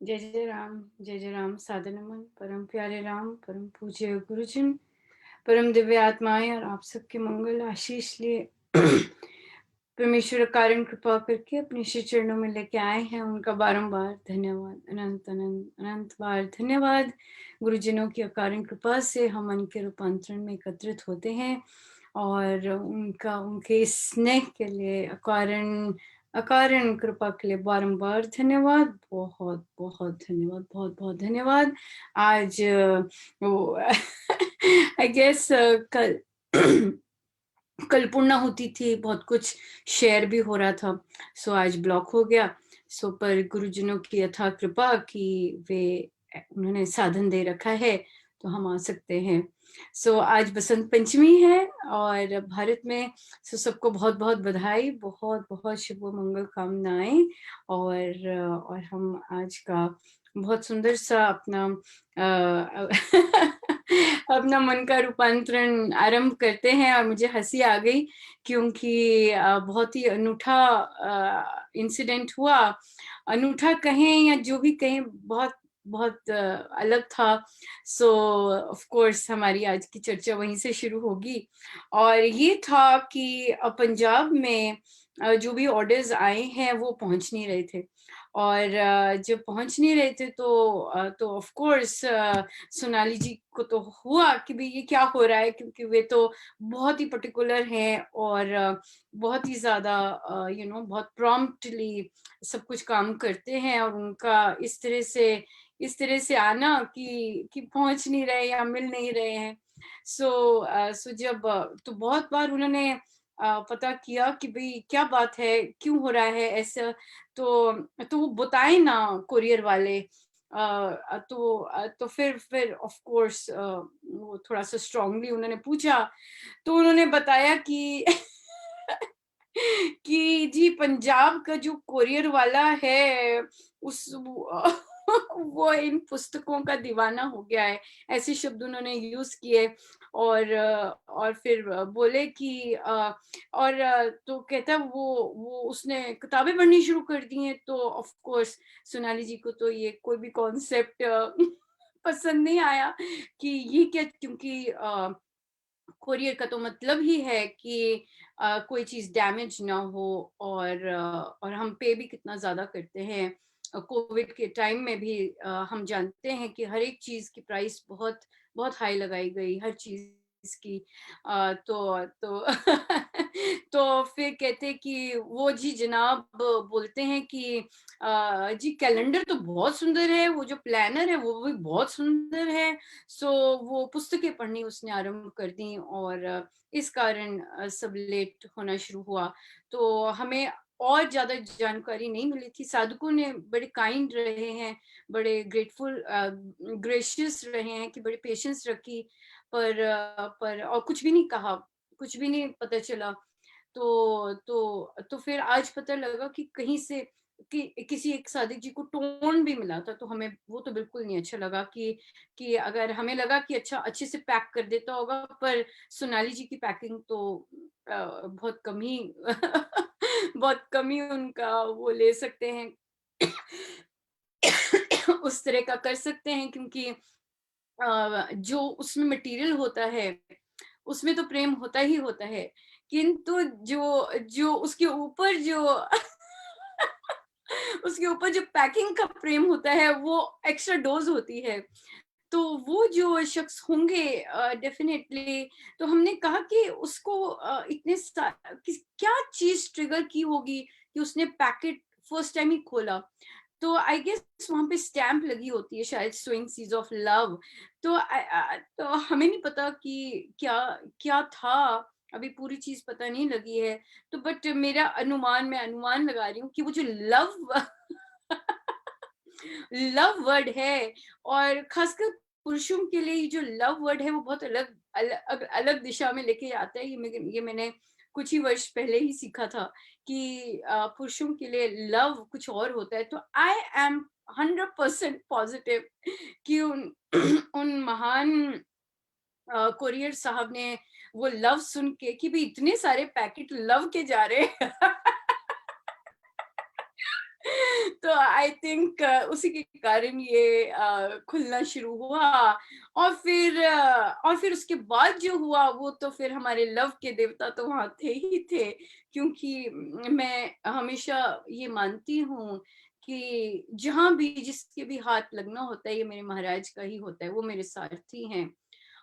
जय जय राम, सादर नमन, परम प्यारे राम, परम पूज्य गुरुजन, परम दिव्य आत्माएं और आप सबके मंगल आशीष लिए परमेश्वर कारण कृपा करके अपने श्री चरणों में लेके आए हैं। उनका बारंबार धन्यवाद, अनंत अनंत अनंत बार धन्यवाद। गुरुजनों की अकारण कृपा से हम मन के रूपांतरण में एकत्रित होते हैं और उनके स्नेह के लिए अकारण अकारण कृपा के लिए बारंबार धन्यवाद। बहुत बहुत धन्यवाद, बहुत बहुत धन्यवाद। आज वो आई गेस कल कल पूर्णा होती थी, बहुत कुछ शेयर भी हो रहा था, सो आज ब्लॉक हो गया। सो पर गुरुजनों की यथा कृपा कि वे उन्होंने साधन दे रखा है तो हम आ सकते हैं। सो आज बसंत पंचमी है और भारत में सबको बहुत बहुत बधाई, बहुत बहुत शुभ मंगल कामनाएं। और हम आज का बहुत सुंदर सा अपना अपना मन का रूपांतरण आरंभ करते हैं। और मुझे हंसी आ गई क्योंकि बहुत ही अनूठा इंसिडेंट हुआ। अनूठा कहें या जो भी कहें, बहुत बहुत अलग था। सो ऑफ कोर्स हमारी आज की चर्चा वहीं से शुरू होगी। और ये था कि पंजाब में जो भी ऑर्डर्स आए हैं वो पहुंच नहीं रहे थे। और जब पहुंच नहीं रहे थे तो ऑफ कोर्स सोनाली जी को तो हुआ कि भाई ये क्या हो रहा है, क्योंकि वे तो बहुत ही पर्टिकुलर हैं और बहुत ही ज्यादा बहुत प्रॉम्प्टली सब कुछ काम करते हैं। और उनका इस तरह से आना कि पहुंच नहीं रहे या मिल नहीं रहे हैं। सो जब तो बहुत बार उन्होंने पता किया कि भाई क्या बात है, क्यों हो रहा है ऐसा। तो वो बताए ना कुरियर वाले। तो फिर ऑफ कोर्स वो थोड़ा सा स्ट्रांगली उन्होंने पूछा। तो उन्होंने बताया कि कि जी पंजाब का जो कोरियर वाला है उस वो इन पुस्तकों का दीवाना हो गया है, ऐसे शब्द उन्होंने यूज किए। और फिर बोले कि तो कहता है वो उसने किताबें पढ़नी शुरू कर दी हैं। तो ऑफ कोर्स सोनाली जी को तो ये कोई भी कॉन्सेप्ट पसंद नहीं आया कि ये क्या, क्योंकि कोरियर का तो मतलब ही है कि कोई चीज डैमेज ना हो। और हम पे भी कितना ज्यादा करते हैं। कोविड के टाइम में भी हम जानते हैं कि हर एक चीज की प्राइस बहुत बहुत हाई लगाई गई, हर चीज की। तो तो फिर कहते कि वो जी जनाब बोलते हैं कि जी कैलेंडर तो बहुत सुंदर है, वो जो प्लानर है वो भी बहुत सुंदर है। सो वो पुस्तकें पढ़नी उसने आरंभ कर दी और इस कारण सब लेट होना शुरू हुआ। तो हमें और ज्यादा जानकारी नहीं मिली थी। साधकों ने बड़े काइंड रहे हैं, बड़े ग्रेटफुल ग्रेशियस रहे हैं कि बड़े पेशेंस रखी। पर और कुछ भी नहीं कहा, कुछ भी नहीं पता चला। तो फिर आज पता लगा कि कहीं से कि किसी एक सादिक जी को टोन भी मिला था। तो हमें वो तो बिल्कुल नहीं अच्छा लगा कि अगर हमें लगा कि अच्छा अच्छे से पैक कर देता होगा, पर सोनाली जी की पैकिंग तो बहुत कम ही बहुत कम ही उनका वो ले सकते हैं उस तरह का कर सकते हैं, क्योंकि जो उसमें मटेरियल होता है उसमें तो प्रेम होता ही होता है, किंतु जो जो उसके ऊपर जो उसके ऊपर जो पैकिंग का प्रेम होता है वो एक्स्ट्रा डोज होती है। तो वो जो शख्स होंगे डेफिनेटली। तो हमने कहा कि उसको क्या चीज ट्रिगर की होगी कि उसने पैकेट फर्स्ट टाइम ही खोला। तो आई गेस वहां पे स्टैंप लगी होती है शायद, स्विंग सीज ऑफ लव। तो हमें नहीं पता कि क्या क्या था, अभी पूरी चीज पता नहीं लगी है। तो बट मेरा अनुमान, मैं अनुमान लगा रही हूँ कि वो जो लव लव वर्ड है, और खासकर पुरुषों के लिए ये जो लव वर्ड है वो बहुत अलग दिशा में लेके आता है। ये मैंने कुछ ही वर्ष पहले ही सीखा था कि पुरुषों के लिए लव कुछ और होता है। तो आई एम 100% पॉजिटिव कि उन उन महान कोरियर साहब ने वो लव सुन के कि भी इतने सारे पैकेट लव के जा रहे हैं तो आई थिंक उसी के कारण ये खुलना शुरू हुआ। और फिर उसके बाद जो हुआ वो तो फिर हमारे लव के देवता तो वहां थे ही थे, क्योंकि मैं हमेशा ये मानती हूँ कि जहां भी जिसके भी हाथ लगना होता है ये मेरे महाराज का ही होता है, वो मेरे सारथी हैं।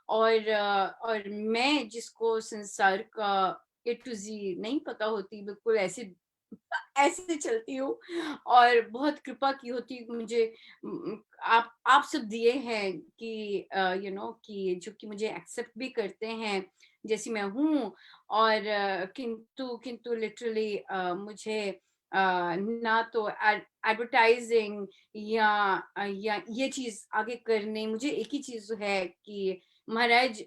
और मैं जिसको संसार का ए टू जी नहीं पता होती, बिल्कुल ऐसे ऐसे चलती हूँ, और बहुत कृपा की होती है मुझे। आप सब दिए हैं कि कि जो कि मुझे एक्सेप्ट भी करते हैं जैसी मैं हूँ। और किंतु किंतु लिटरली मुझे ना तो एडवर्टाइजिंग या ये चीज आगे करने, मुझे एक ही चीज है कि महाराज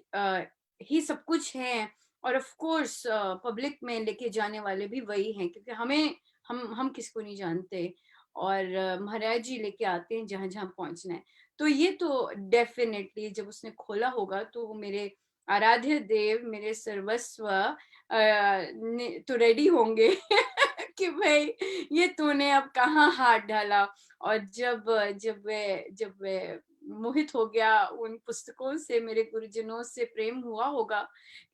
ही सब कुछ है। और ऑफ कोर्स पब्लिक में लेके जाने वाले भी वही हैं, क्योंकि हम किसको नहीं जानते, और महाराज जी लेके आते हैं जहां जहां पहुंचना है। तो ये तो डेफिनेटली जब उसने खोला होगा तो वो मेरे आराध्य देव, मेरे सर्वस्व तो रेडी होंगे कि भाई ये तूने अब कहाँ हाथ डाला। और जब वे मोहित हो गया उन पुस्तकों से, मेरे गुरुजनों से प्रेम हुआ होगा,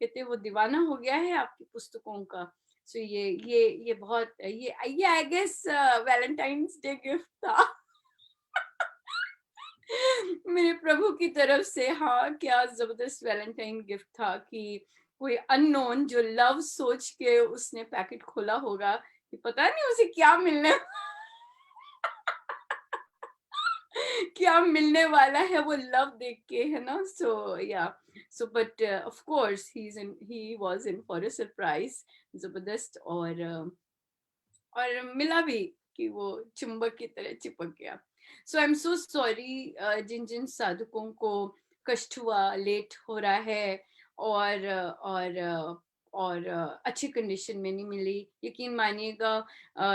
कहते वो दीवाना हो गया है आपकी पुस्तकों का। सो ये बहुत ये I guess Valentine's day gift था मेरे प्रभु की तरफ से। हाँ, क्या जबरदस्त वैलेंटाइन गिफ्ट था कि कोई अननोन जो लव सोच के उसने पैकेट खोला होगा कि पता नहीं उसे क्या मिलने क्या मिलने वाला है वो लव देख के, है ना। सो या so but of course he was in for a surprise, जबरदस्त। और मिला भी कि वो चुंबक की तरह चिपक गया। सो आई एम सो सॉरी जिन जिन साधकों को कष्ट हुआ, लेट हो रहा है, और अच्छी कंडीशन में नहीं मिली। यकीन मानिएगा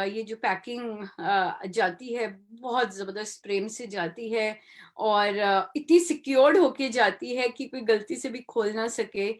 ये जो पैकिंग जाती है बहुत जबरदस्त प्रेम से जाती है, और इतनी सिक्योर्ड होके जाती है कि कोई गलती से भी खोल ना सके।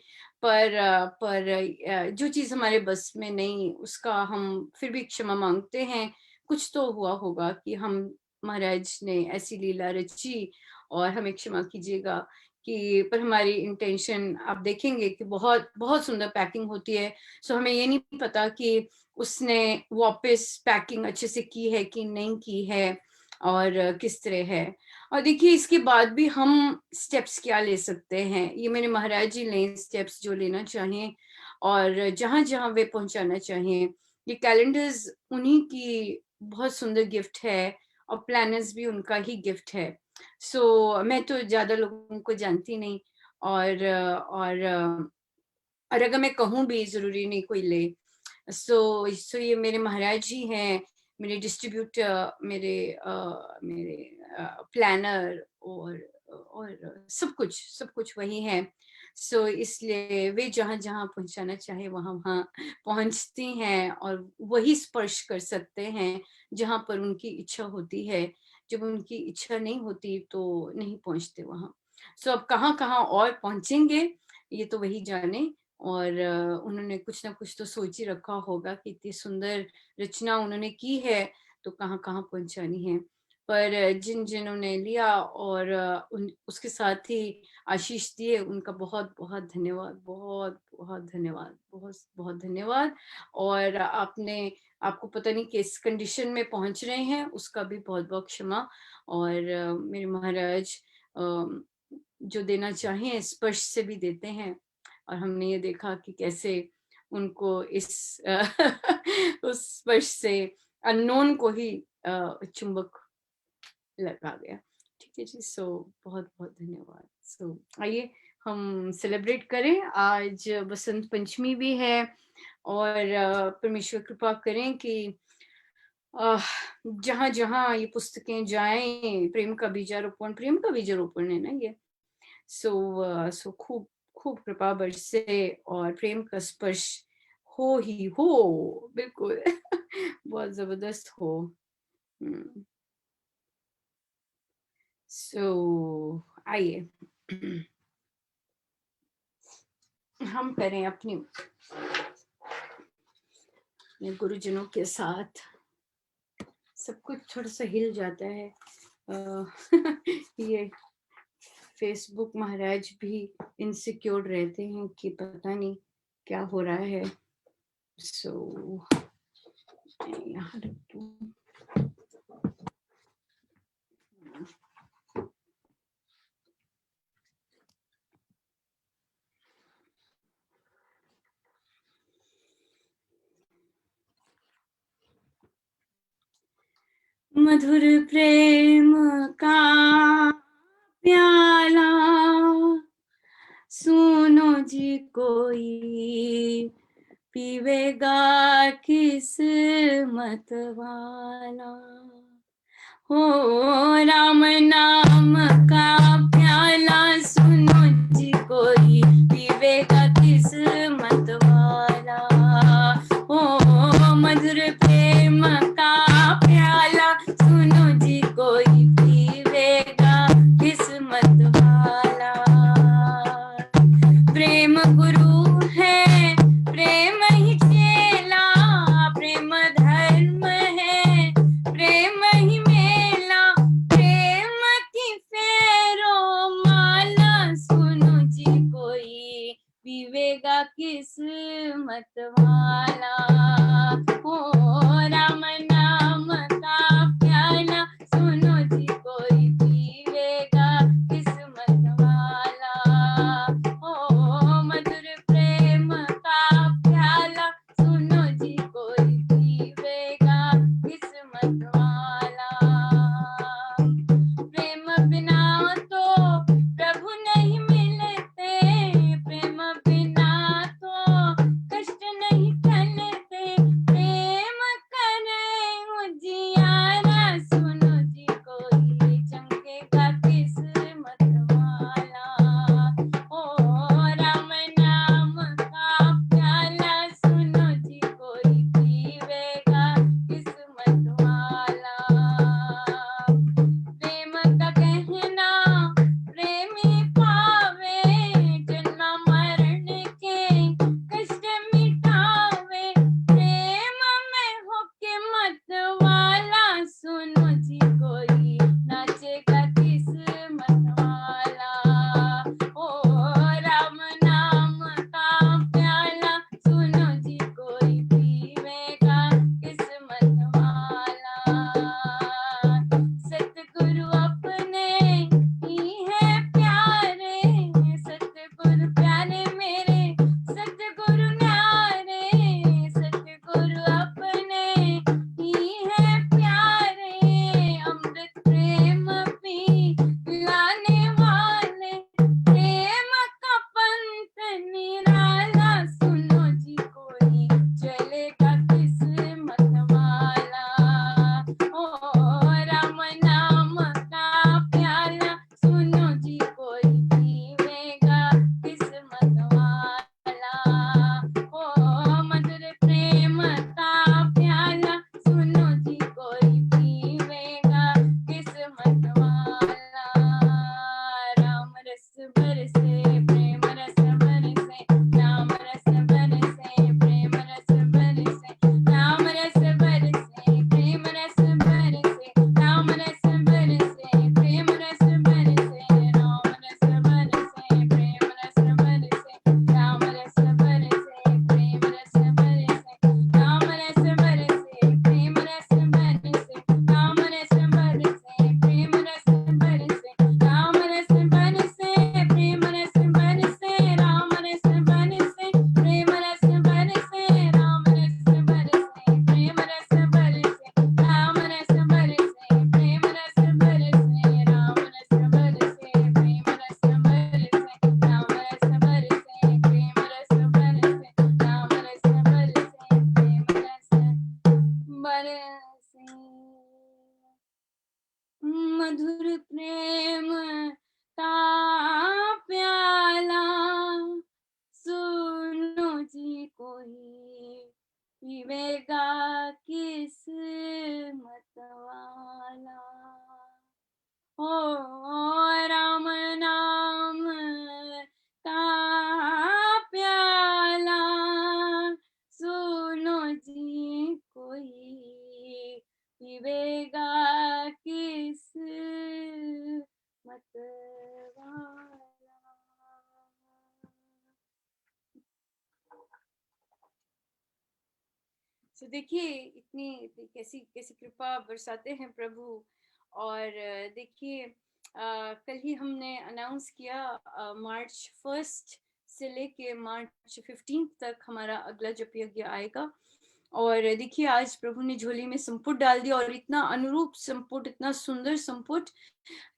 पर जो चीज हमारे बस में नहीं, उसका हम फिर भी क्षमा मांगते हैं। कुछ तो हुआ होगा कि हम महाराज ने ऐसी लीला रची, और हमें क्षमा कीजिएगा कि पर हमारी इंटेंशन आप देखेंगे कि बहुत बहुत सुंदर पैकिंग होती है। सो हमें ये नहीं पता कि उसने वापस पैकिंग अच्छे से की है कि नहीं की है, और किस तरह है। और देखिए इसके बाद भी हम स्टेप्स क्या ले सकते हैं, ये मेरे महाराज जी लें स्टेप्स जो लेना चाहें और जहां जहां वे पहुंचाना चाहें। ये कैलेंडर्स उन्हीं की बहुत सुंदर गिफ्ट है, और प्लानर्स भी उनका ही गिफ्ट है। सो मैं तो ज्यादा लोगों को जानती नहीं, और अगर मैं कहूँ भी जरूरी नहीं कोई ले। सो ये मेरे महाराज जी हैं, मेरे डिस्ट्रीब्यूटर, मेरे प्लानर, और सब कुछ वही है। सो इसलिए वे जहां जहां पहुंचाना चाहे वहां वहां पहुंचती हैं, और वही स्पर्श कर सकते हैं जहां पर उनकी इच्छा होती है। जब उनकी इच्छा नहीं होती तो नहीं पहुंचते वहां। सो अब कहाँ कहाँ और पहुंचेंगे ये तो वही जाने। और उन्होंने कुछ ना कुछ तो सोच ही रखा होगा कि इतनी सुंदर रचना उन्होंने की है तो कहाँ कहाँ पहुंचानी है। पर जिन जिन्होंने लिया और उसके साथ ही आशीष दिए, उनका बहुत बहुत धन्यवाद, बहुत बहुत धन्यवाद, बहुत बहुत धन्यवाद। और आपको पता नहीं किस कंडीशन में पहुंच रहे हैं, उसका भी बहुत बहुत क्षमा। और मेरे महाराज जो देना चाहें स्पर्श से भी देते हैं, और हमने ये देखा कि कैसे उनको उस स्पर्श से अननोन को ही चुंबक लगा गया। ठीक है जी। सो बहुत बहुत धन्यवाद। सो आइए हम सेलिब्रेट करें, आज बसंत पंचमी भी है, और परमेश्वर कृपा करें कि जहां जहां ये पुस्तकें जाएं, प्रेम का बीजारोपण है ना ये। सो खूब खूब कृपा बरसे और प्रेम का स्पर्श हो ही हो, बिल्कुल बहुत जबरदस्त हो। सो आइए हम करें अपने गुरुजनों के साथ सब कुछ थोड़ा सा हिल जाता है। ये फेसबुक महाराज भी इनसिक्योर रहते हैं कि पता नहीं क्या हो रहा है। सो यहाँ रख दूँ। मधुर प्रेम का प्याला सुनो जी कोई पीवेगा किस्मत वाला। हो राम नाम का प्याला सुनो जी कोई पीवेगा किस्मत वाला। हो मधुर प्रेम का प्याला सुनो जी कोई पीवेगा किस्मत वाला। प्रेम गुरु है प्रेम ही चेला, प्रेम धर्म है प्रेम ही मेला, प्रेम की फेरो माला सुनो जी कोई पीवेगा किस्मत वाला। ओ राम नाम का प्याला सुनो जी कोई पीवेगा किस्मत वाला। ओ मधुर प्रेम का प्याला सुनो जी कोई पीवेगा किस्मत वाला। प्रेम बिना तो प्रभु नहीं मिलते, प्रेम बिना तो कष्ट नहीं टलते, प्रेम करे उजियारा सुनो जी कोई चमकेगा किस्मत वाला। ओ राम नाम का प्याला सुनो जी कोई पीवेगा किस्मत वाला। प्रेम का कहना प्रेमी पावे, जन्म मरण के कष्ट मिटावे, प्रेम में होके मत वाला सुनो जी कोई नाचेगा किस्मत वाला। ओ राम नाम का प्याला सुनो जी कोई पीवेगा किस्मत वाला। सतगुरु अपने ही है प्यारे, सतगुरु प्यारे मेरे सतगुरु न्यारे, सतगुरु अपने ही है प्यारे, अमृत प्रेम पी लाने वाले, प्रेम का पंथ निराला सुनो जी कोई चलेगा किस्मत वाला। ओ राम नाम का प्याला सुनो जी कोई पीवेगा किस्मत वाला। ओ मधुर प्रेम का प्याला सुनो जी कोई पीवेगा किस्मत वाला। राम रस बरसे प्रेम रस बरसे, राम रस बरसे प्रेम रस बरसे, राम रस बरसे प्रेम रस बरसे, राम रस बरसे प्रेम रस बरसे, राम रस बरसे प्रेम रस बरसे, राम रस बरसे प्रेम रस बरसे, राम रस बरसे प्रेम रस बरसे, राम रस बरसे प्रेम रस बरसे, राम रस बरसे प्रेम रस बरसे, राम रस बरसे प्रेम रस बरसे, राम रस बरसे प्रेम रस बरसे, राम रस बरसे प्रेम रस बरसे, राम रस बरसे प्रेम रस बरसे, राम रस बरसे प्रेम रस बरसे, राम रस बरसे प्रेम रस बरसे। मधुर प्रेम का प्याला सुनो जी कोई पीवेगा किस्मत वाला। ओ राम नाम का प्याला सुनो जी कोई जीवेगा किस मत वाला। तो देखिए इतनी इतनी कैसी कैसी कृपा बरसाते हैं प्रभु। और देखिए कल ही हमने अनाउंस किया मार्च 1 से लेके मार्च 15 तक हमारा अगला जप यज्ञ आएगा। और देखिए आज प्रभु ने झोली में संपुट डाल दिया, और इतना अनुरूप संपुट, इतना सुंदर संपुट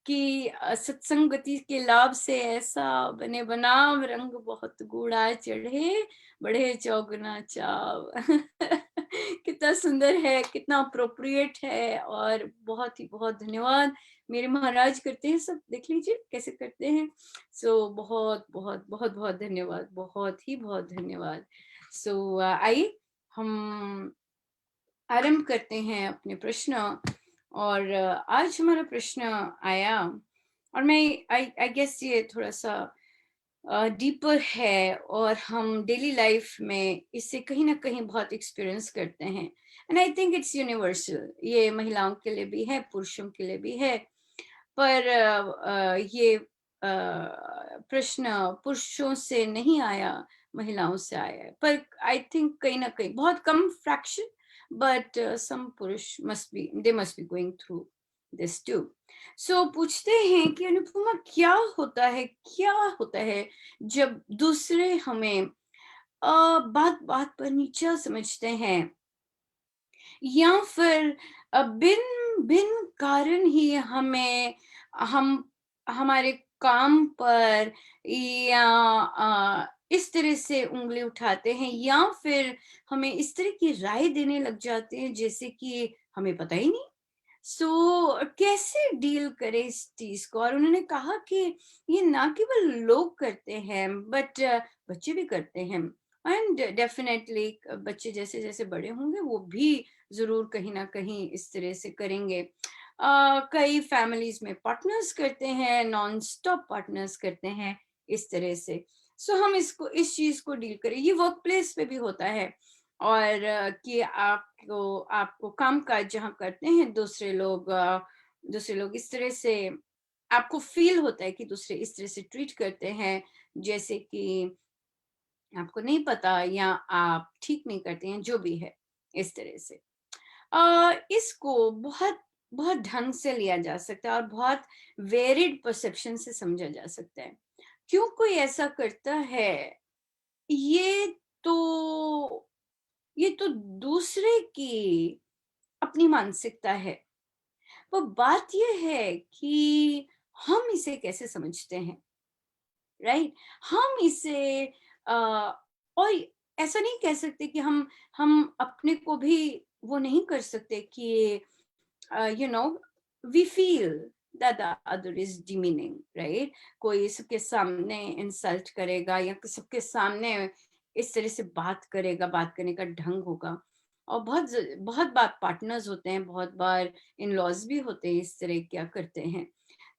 कि सत्संगति के लाभ से ऐसा बने बनाव, रंग बहुत गूढ़ा चढ़े, बढ़े चौगुना चाव। कितना सुंदर है, कितना अप्रोप्रिएट है, और बहुत ही बहुत धन्यवाद मेरे महाराज करते हैं सब। देख लीजिए कैसे करते हैं। सो बहुत बहुत बहुत बहुत धन्यवाद, बहुत ही बहुत धन्यवाद। सो आइए हम आरंभ करते हैं अपने प्रश्न। और आज हमारा प्रश्न आया, और मैं आई गेस ये थोड़ा सा डीपर है, और हम डेली लाइफ में इससे कहीं ना कहीं बहुत एक्सपीरियंस करते हैं। And I think it's universal, ये महिलाओं के लिए भी है, पुरुषों के लिए भी है। पर ये प्रश्न पुरुषों से नहीं आया, महिलाओं से आया है। पर आई थिंक कहीं ना कहीं बहुत कम फ्रैक्शन, बट सम पुरुष they must be going through this too. So पूछते हैं कि अनुपमा क्या होता है जब दूसरे हमें बात बात पर नीचा समझते हैं, या फिर बिन बिन कारण ही हम हमारे काम पर, या इस तरह से उंगली उठाते हैं, या फिर हमें इस तरह की राय देने लग जाते हैं जैसे कि हमें पता ही नहीं। कैसे डील करें इस चीज को। और उन्होंने कहा कि ये ना केवल लोग करते हैं, बट बच्चे भी करते हैं। एंड डेफिनेटली बच्चे जैसे जैसे बड़े होंगे वो भी जरूर कहीं ना कहीं इस तरह से करेंगे। कई फैमिलीज में पार्टनर्स करते हैं, नॉन स्टॉप पार्टनर्स करते हैं इस तरह से। हम इस चीज को डील करें। ये वर्क प्लेस पे भी होता है, और कि आपको आपको काम काज जहाँ करते हैं दूसरे लोग इस तरह से, आपको फील होता है कि दूसरे इस तरह से ट्रीट करते हैं जैसे कि आपको नहीं पता, या आप ठीक नहीं करते हैं, जो भी है इस तरह से। इसको बहुत बहुत ढंग से लिया जा सकता है, और बहुत वेरिड परसेप्शन से समझा जा सकता है। क्यों कोई ऐसा करता है, ये तो ये तो दूसरे की अपनी मानसिकता है। वो बात यह है कि हम इसे कैसे समझते हैं, राइट। हम इसे और ऐसा नहीं कह सकते कि हम अपने को भी वो नहीं कर सकते कि you know we feel that the other is demeaning, right? कोई सबके सामने इंसल्ट करेगा, या सबके सामने इस तरह से बात करेगा, बात करने का ढंग होगा। और बहुत बार पार्टनर्स होते हैं, बहुत बार इन लॉज भी होते हैं इस तरह क्या करते हैं।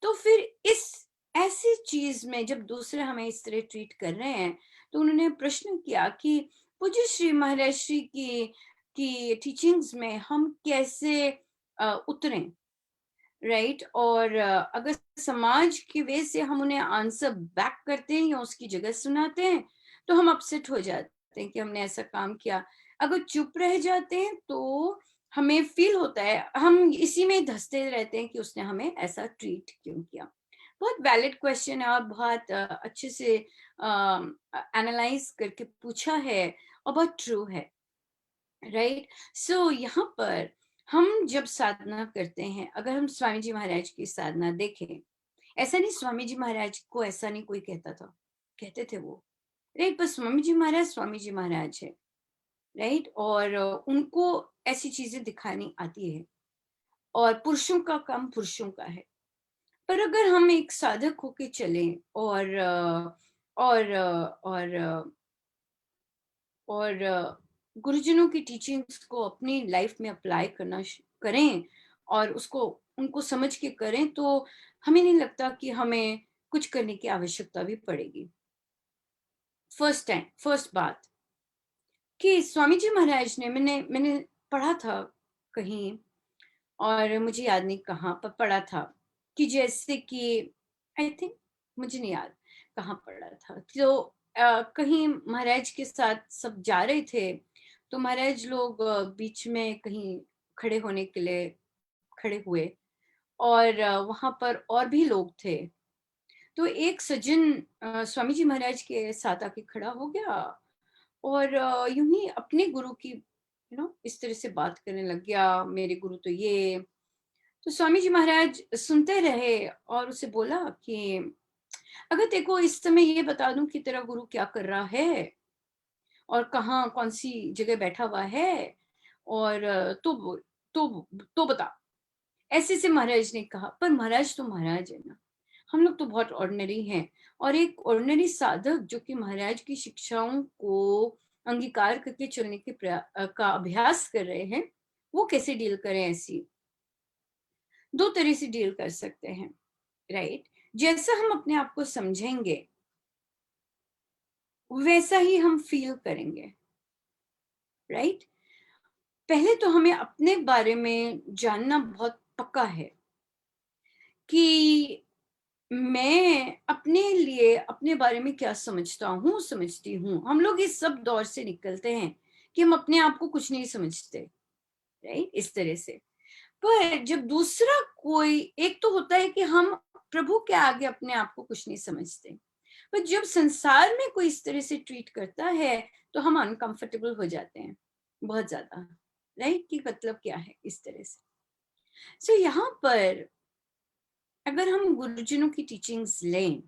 तो फिर इस ऐसी चीज में जब दूसरे हमें इस तरह ट्रीट कर रहे हैं, तो उन्होंने प्रश्न किया कि पूज्य श्री महाराज श्री की टीचिंग्स में हम कैसे उतरें, राइट। और अगर समाज की वजह से हम उन्हें आंसर बैक करते हैं या उसकी जगह सुनाते हैं, तो हम अपसेट हो जाते हैं कि हमने ऐसा काम किया। अगर चुप रह जाते हैं तो हमें फील होता है, हम इसी में धंसते रहते हैं कि उसने हमें ऐसा ट्रीट क्यों किया। बहुत वैलिड क्वेश्चन है, और बहुत अच्छे से एनालाइज करके पूछा है, और बहुत ट्रू है, राइट। यहाँ पर हम जब साधना करते हैं, अगर हम स्वामी जी महाराज की साधना देखें, ऐसा नहीं स्वामी जी महाराज को ऐसा नहीं कोई कहता था, कहते थे वो, राइट। पर स्वामी जी महाराज है, राइट। और उनको ऐसी चीजें दिखानी आती है, और पुरुषों का काम पुरुषों का है। पर अगर हम एक साधक होके चलें, और गुरुजनों की टीचिंग्स को अपनी लाइफ में अप्लाई करें, और उसको उनको समझ के करें, तो हमें नहीं लगता कि हमें कुछ करने की आवश्यकता भी पड़ेगी। फर्स्ट बात कि स्वामी जी महाराज ने, मैंने पढ़ा था कहीं, और मुझे याद नहीं कहाँ पर पढ़ा था कि जैसे कि आई थिंक, मुझे नहीं याद कहाँ पढ़ा था, तो कहीं महाराज के साथ सब जा रहे थे, तो महाराज लोग बीच में कहीं खड़े होने के लिए खड़े हुए, और वहां पर और भी लोग थे। तो एक सज्जन स्वामी जी महाराज के साथ आके खड़ा हो गया, और यूं ही अपने गुरु की इस तरह से बात करने लग गया, मेरे गुरु तो ये। तो स्वामी जी महाराज सुनते रहे और उसे बोला कि अगर तेरे को इस समय ये बता दूं कि तेरा गुरु क्या कर रहा है और कहाँ कौन सी जगह बैठा हुआ है, और तो बता। ऐसे से महाराज ने कहा, पर महाराज तो महाराज है ना, हम लोग तो बहुत ऑर्डिनरी हैं, और एक ऑर्डिनरी साधक जो कि महाराज की शिक्षाओं को अंगीकार करके चलने के का अभ्यास कर रहे हैं, वो कैसे डील करें? ऐसी दो तरह से डील कर सकते हैं, राइट? जैसा हम अपने आप को समझेंगे वैसा ही हम फील करेंगे, राइट? पहले तो हमें अपने बारे में जानना बहुत पक्का है कि मैं अपने लिए अपने बारे में क्या समझता हूँ, समझती हूँ। हम लोग इस सब दौर से निकलते हैं कि हम अपने आप को कुछ नहीं समझते, राइट? इस तरह से। पर जब दूसरा कोई, एक तो होता है कि हम प्रभु के आगे अपने आप को कुछ नहीं समझते, पर जब संसार में कोई इस तरह से ट्रीट करता है तो हम अनकंफर्टेबल हो जाते हैं बहुत ज्यादा, राइट? कि मतलब क्या है इस तरह से। सो यहाँ पर अगर हम गुरुजनों की टीचिंग्स लें,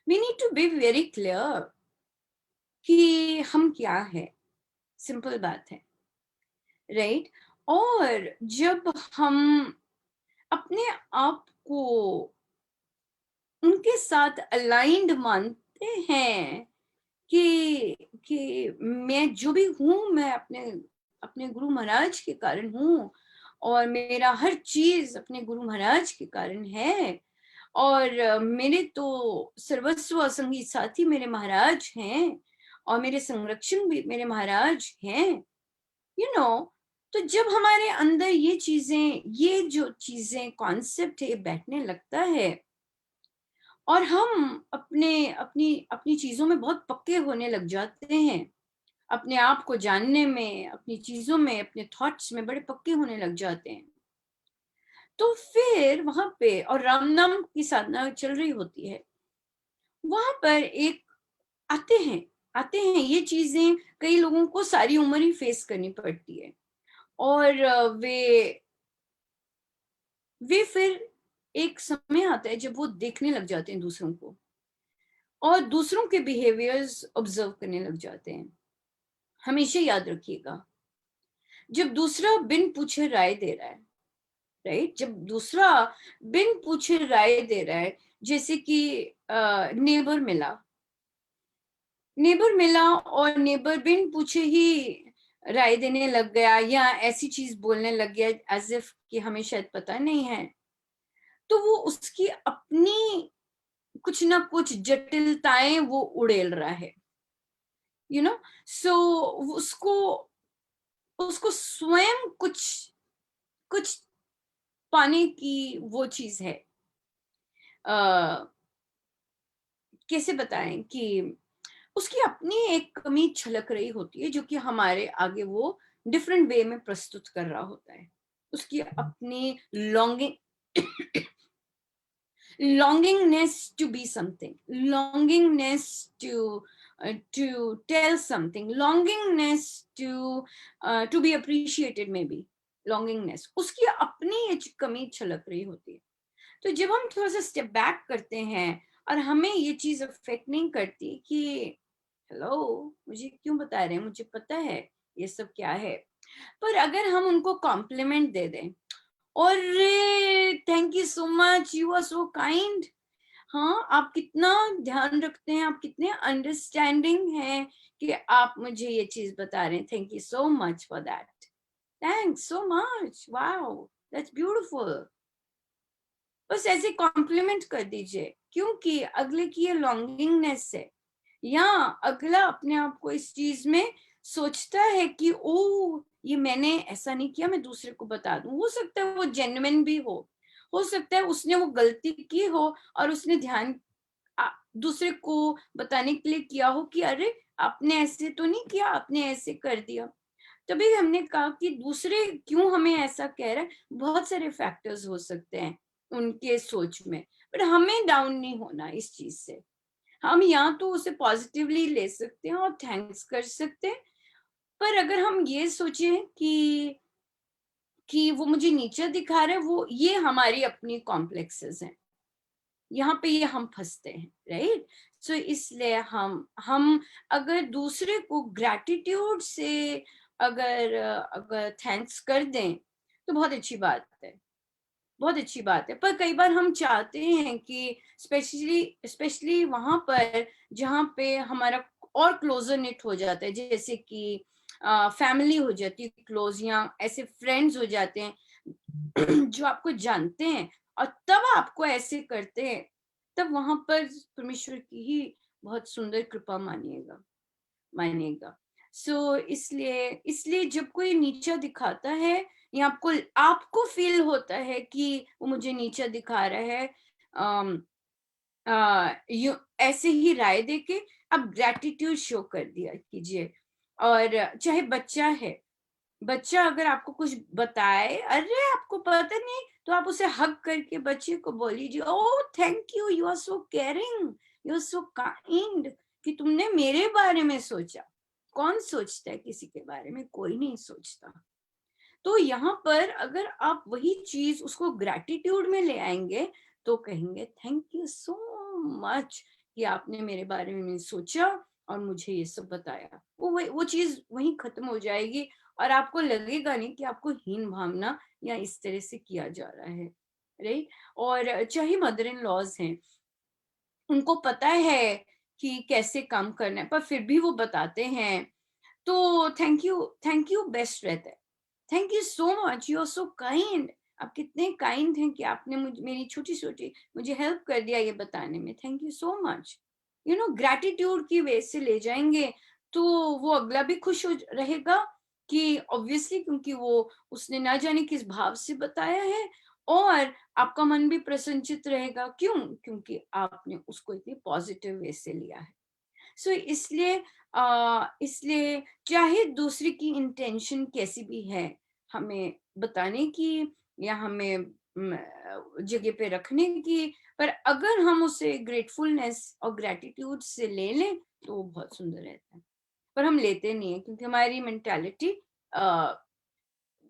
we need to be very clear कि हम क्या है, सिंपल बात है, राइट? और जब हम अपने आप को उनके साथ अलाइंड मानते हैं कि मैं जो भी हूँ, मैं अपने अपने गुरु महाराज के कारण हूँ, और मेरा हर चीज अपने गुरु महाराज के कारण है, और मेरे तो सर्वस्व संगी साथी मेरे महाराज हैं, और मेरे संरक्षण भी मेरे महाराज हैं, तो जब हमारे अंदर ये जो चीजें कॉन्सेप्ट है बैठने लगता है, और हम अपने अपनी अपनी चीजों में बहुत पक्के होने लग जाते हैं, अपने आप को जानने में, अपनी चीजों में, अपने थॉट्स में बड़े पक्के होने लग जाते हैं, तो फिर वहां पे, और राम नाम की साधना चल रही होती है, वहां पर एक आते हैं ये चीजें, कई लोगों को सारी उम्र ही फेस करनी पड़ती है, और वे फिर एक समय आता है जब वो देखने लग जाते हैं दूसरों को, और दूसरों के बिहेवियर्स ऑब्जर्व करने लग जाते हैं। हमेशा याद रखिएगा, जब दूसरा बिन पूछे राय दे रहा है, राइट? जब दूसरा बिन पूछे राय दे रहा है, जैसे कि नेबर मिला और नेबर बिन पूछे ही राय देने लग गया, या ऐसी चीज बोलने लग गया एज इफ कि हमें शायद पता नहीं है, तो वो उसकी अपनी कुछ ना कुछ जटिलताएं वो उड़ेल रहा है, यू नो सो उसको उसको स्वयं कुछ कुछ पाने की वो चीज है। कैसे बताएं कि उसकी अपनी एक कमी छलक रही होती है, जो कि हमारे आगे वो डिफरेंट वे में प्रस्तुत कर रहा होता है, उसकी अपनी longing longingness to be something, longingness to tell something, longingness to be appreciated, maybe longingness, उसकी अपनी एक कमी छलक रही होती है। तो जब हम थोड़ा सा स्टेप बैक करते हैं और हमें ये चीज अफेक्ट नहीं करती कि हेलो, मुझे क्यों बता रहे हैं, मुझे पता है ये सब क्या है, पर अगर हम उनको कॉम्प्लीमेंट दे दें, और thank you so much, you are so kind, हाँ आप कितना ध्यान रखते हैं, आप कितने अंडरस्टैंडिंग हैं कि आप मुझे ये चीज बता रहे हैं, thank you so much for that, thanks so much, wow that's beautiful. बस ऐसे कॉम्प्लीमेंट कर दीजिए, क्योंकि अगले की ये लॉन्गिंगनेस है, या अगला अपने आप को इस चीज में सोचता है कि ओ ये मैंने ऐसा नहीं किया, मैं दूसरे को बता दूं, हो सकता है वो जेन्युइन भी हो सकता है उसने वो गलती की हो और उसने ध्यान दूसरे को बताने के लिए किया हो कि अरे आपने ऐसे तो नहीं किया, आपने ऐसे कर दिया। तभी हमने कहा कि दूसरे क्यों हमें ऐसा कह रहे हैं, बहुत सारे फैक्टर्स हो सकते हैं उनके सोच में, पर हमें डाउन नहीं होना इस चीज से। हम यहाँ तो उसे पॉजिटिवली ले सकते हैं और थैंक्स कर सकते हैं, पर अगर हम ये सोचें कि वो मुझे नीचा दिखा रहा है, वो ये हमारी अपनी कॉम्प्लेक्सेस हैं, यहाँ पे ये हम फंसते हैं, राइट। सो इसलिए हम अगर दूसरे को ग्रैटिट्यूड से अगर अगर थैंक्स कर दें तो बहुत अच्छी बात है, बहुत अच्छी बात है। पर कई बार हम चाहते हैं कि स्पेशली स्पेशली वहां पर जहाँ पे हमारा और क्लोजर नेट हो जाता है, जैसे कि फैमिली हो जाती है क्लोज, या ऐसे फ्रेंड्स हो जाते हैं जो आपको जानते हैं और तब आपको ऐसे करते हैं, तब वहां पर परमेश्वर की ही बहुत सुंदर कृपा मानिएगा। सो इसलिए इसलिए जब कोई नीचा दिखाता है या आपको आपको फील होता है कि वो मुझे नीचा दिखा रहा है, अम, ऐसे ही राय देके आप ग्रेटिट्यूड शो कर दिया कीजिए। और चाहे बच्चा है, बच्चा अगर आपको कुछ बताए, अरे आपको पता नहीं, तो आप उसे हग करके बच्चे को बोलीजिए, oh thank you, you are so caring, you are so kind, कि तुमने मेरे बारे में सोचा। कौन सोचता है किसी के बारे में? कोई नहीं सोचता। तो यहाँ पर अगर आप वही चीज उसको ग्रैटिट्यूड में ले आएंगे तो कहेंगे थैंक यू सो मच कि आपने मेरे बारे में सोचा और मुझे ये सब बताया। वो चीज वहीं खत्म हो जाएगी और आपको लगेगा नहीं कि आपको हीन भावना या इस तरह से किया जा रहा है, राइट। और चाहे मदर इन लॉज हैं, उनको पता है कि कैसे काम करना है, पर फिर भी वो बताते हैं, तो थैंक यू बेस्ट रहता है। Thank you so much, you are so kind. आप कितने काइंड हैं कि आपने मेरी छोटी छोटी मुझे हेल्प कर दिया ये बताने में, thank you so much. You know gratitude की वे से ले जाएंगे तो वो अगला भी खुश हो रहेगा कि ऑब्वियसली, क्योंकि वो उसने ना जाने किस भाव से बताया है, और आपका मन भी प्रसन्नचित रहेगा। क्यों? क्योंकि आपने उसको इतनी पॉजिटिव वे से लिया है। सो इसलिए चाहे दूसरे की इंटेंशन कैसी भी है हमें बताने की या हमें जगह पे रखने की, पर अगर हम उसे ग्रेटफुलनेस और ग्रेटिट्यूड से ले लें तो वो बहुत सुंदर रहता है। पर हम लेते नहीं है क्योंकि हमारी मेंटालिटी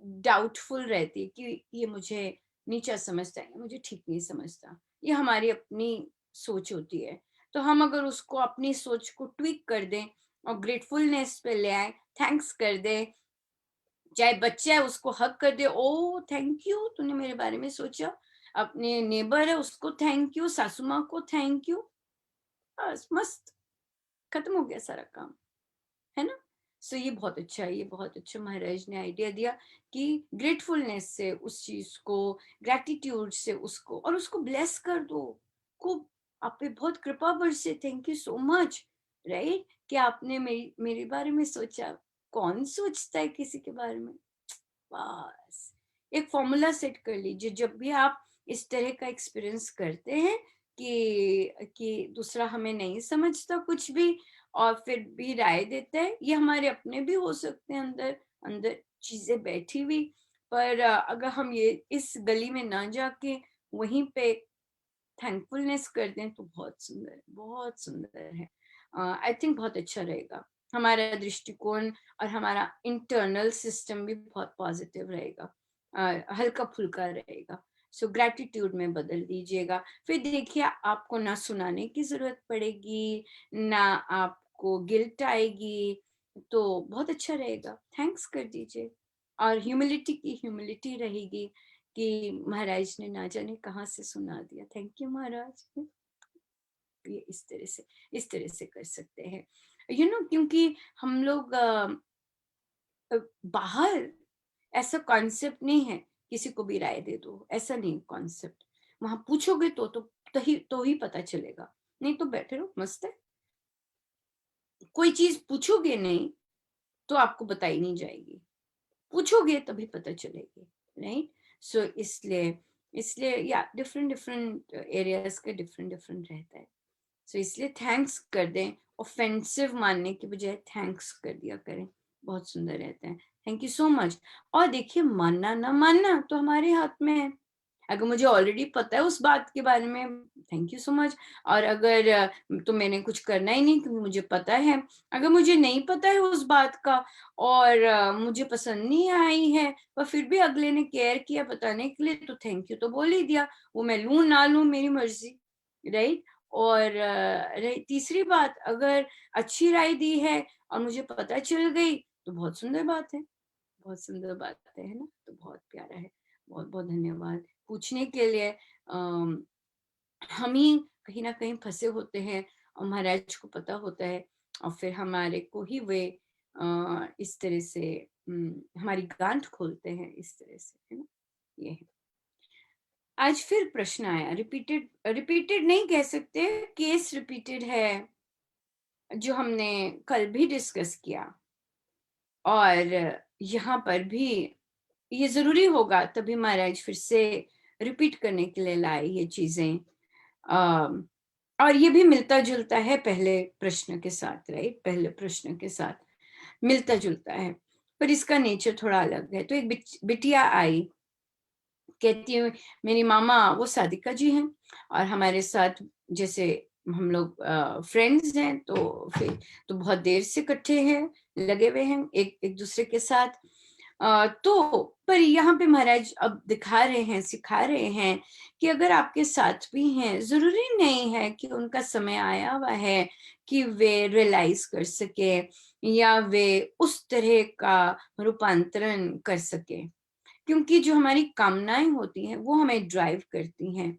डाउटफुल रहती है कि ये मुझे नीचा समझता है, मुझे ठीक नहीं समझता। ये हमारी अपनी सोच होती है। तो हम अगर उसको अपनी सोच को ट्विक कर दें और ग्रेटफुलनेस पे ले आए, थैंक्स कर दे, चाहे बच्चा है उसको हक कर दे, ओ थैंक यू तूने मेरे बारे में सोचा, अपने नेबर है उसको थैंक यू, सासू माँ को थैंक यू, बस मस्त, खत्म हो गया सारा काम, है ना। सो ये बहुत अच्छा है, ये बहुत अच्छा महाराज ने आइडिया दिया कि ग्रेटफुलनेस से उस चीज को, ग्रेटिट्यूड से उसको, और उसको ब्लेस कर दो खूब, आप पे बहुत कृपा बरसे, thank you so much, right, कि आपने मेरे बारे में सोचा। कौन सोचता है किसी के बारे में? बस एक फॉर्मूला सेट कर लीजिए जब भी आप इस तरह का एक्सपीरियंस करते हैं कि दूसरा हमें नहीं समझता कुछ भी और फिर भी राय देता है, ये हमारे अपने भी हो सकते हैं अंदर अंदर चीजें बैठी हुई। पर अगर हम ये इस गली में ना जाके वहीं पे थैंकफुलनेस कर दें तो बहुत सुंदर है, बहुत सुंदर है। आई थिंक बहुत अच्छा रहेगा, हमारा दृष्टिकोण और हमारा इंटरनल सिस्टम भी बहुत पॉजिटिव रहेगा, हल्का फुल्का रहेगा। सो ग्रैटिट्यूड में बदल दीजिएगा, फिर देखिए आपको ना सुनाने की जरूरत पड़ेगी, ना आपको गिल्ट आएगी, तो बहुत अच्छा रहेगा। थैंक्स कर दीजिए और ह्यूमिलिटी की ह्यूमिलिटी रहेगी कि महाराज ने ना जाने कहाँ से सुना दिया, थैंक यू महाराज। ये इस तरह से कर सकते हैं, क्योंकि हम लोग बाहर ऐसा कॉन्सेप्ट नहीं है किसी को भी राय दे दो, ऐसा नहीं कॉन्सेप्ट। वहां पूछोगे तो ही पता चलेगा, नहीं तो बैठे रहो मस्त है। कोई चीज पूछोगे नहीं तो आपको बताई नहीं जाएगी, पूछोगे तभी पता चलेगी, राइट? सो इसलिए इसलिए या डिफरेंट डिफरेंट एरियाज का डिफरेंट डिफरेंट रहता है। सो इसलिए थैंक्स कर दें, ऑफेंसिव मानने की बजाय थैंक्स कर दिया करें, बहुत सुंदर रहता है। Thank you so much. और देखिए, मानना ना मानना तो हमारे हाथ में है। अगर मुझे ऑलरेडी पता है उस बात के बारे में, थैंक यू सो मच। और अगर तो मैंने कुछ करना ही नहीं क्योंकि मुझे पता है। अगर मुझे नहीं पता है उस बात का और मुझे पसंद नहीं आई है, पर फिर भी अगले ने केयर किया बताने के लिए, तो थैंक यू तो बोल ही दिया। वो मैं लूं ना लूं मेरी मर्जी, राइट? और तीसरी बात, अगर अच्छी राय दी है और मुझे पता चल गई तो बहुत सुंदर बात है, बहुत सुंदर बात है ना? तो बहुत प्यारा है। बहुत बहुत धन्यवाद पूछने के लिए। हम ही कहीं ना कहीं फंसे होते हैं और महाराज को पता होता है, और फिर हमारे को ही वे इस तरह से हमारी गांठ खोलते हैं इस तरह से, है ना? ये है। आज फिर प्रश्न आया, रिपीटेड रिपीटेड नहीं कह सकते, केस रिपीटेड है जो हमने कल भी डिस्कस किया, और यहाँ पर भी ये जरूरी होगा तभी महाराज फिर से रिपीट करने के लिए लाए ये चीजें। और ये भी मिलता जुलता है पहले प्रश्न के साथ, राइट? पहले प्रश्न के साथ मिलता जुलता है, पर इसका नेचर थोड़ा अलग है। तो एक बिटिया आई, कहती है मेरी मामा वो सादिका जी हैं और हमारे साथ जैसे हम लोग फ्रेंड्स हैं, तो फिर तो बहुत देर से इकट्ठे हैं, लगे हुए हैं एक एक दूसरे के साथ। तो पर यहाँ पे महाराज अब दिखा रहे हैं, सिखा रहे हैं कि अगर आपके साथ भी हैं, जरूरी नहीं है कि उनका समय आया हुआ है कि वे रियलाइज कर सके या वे उस तरह का रूपांतरण कर सके, क्योंकि जो हमारी कामनाएं होती हैं वो हमें ड्राइव करती हैं।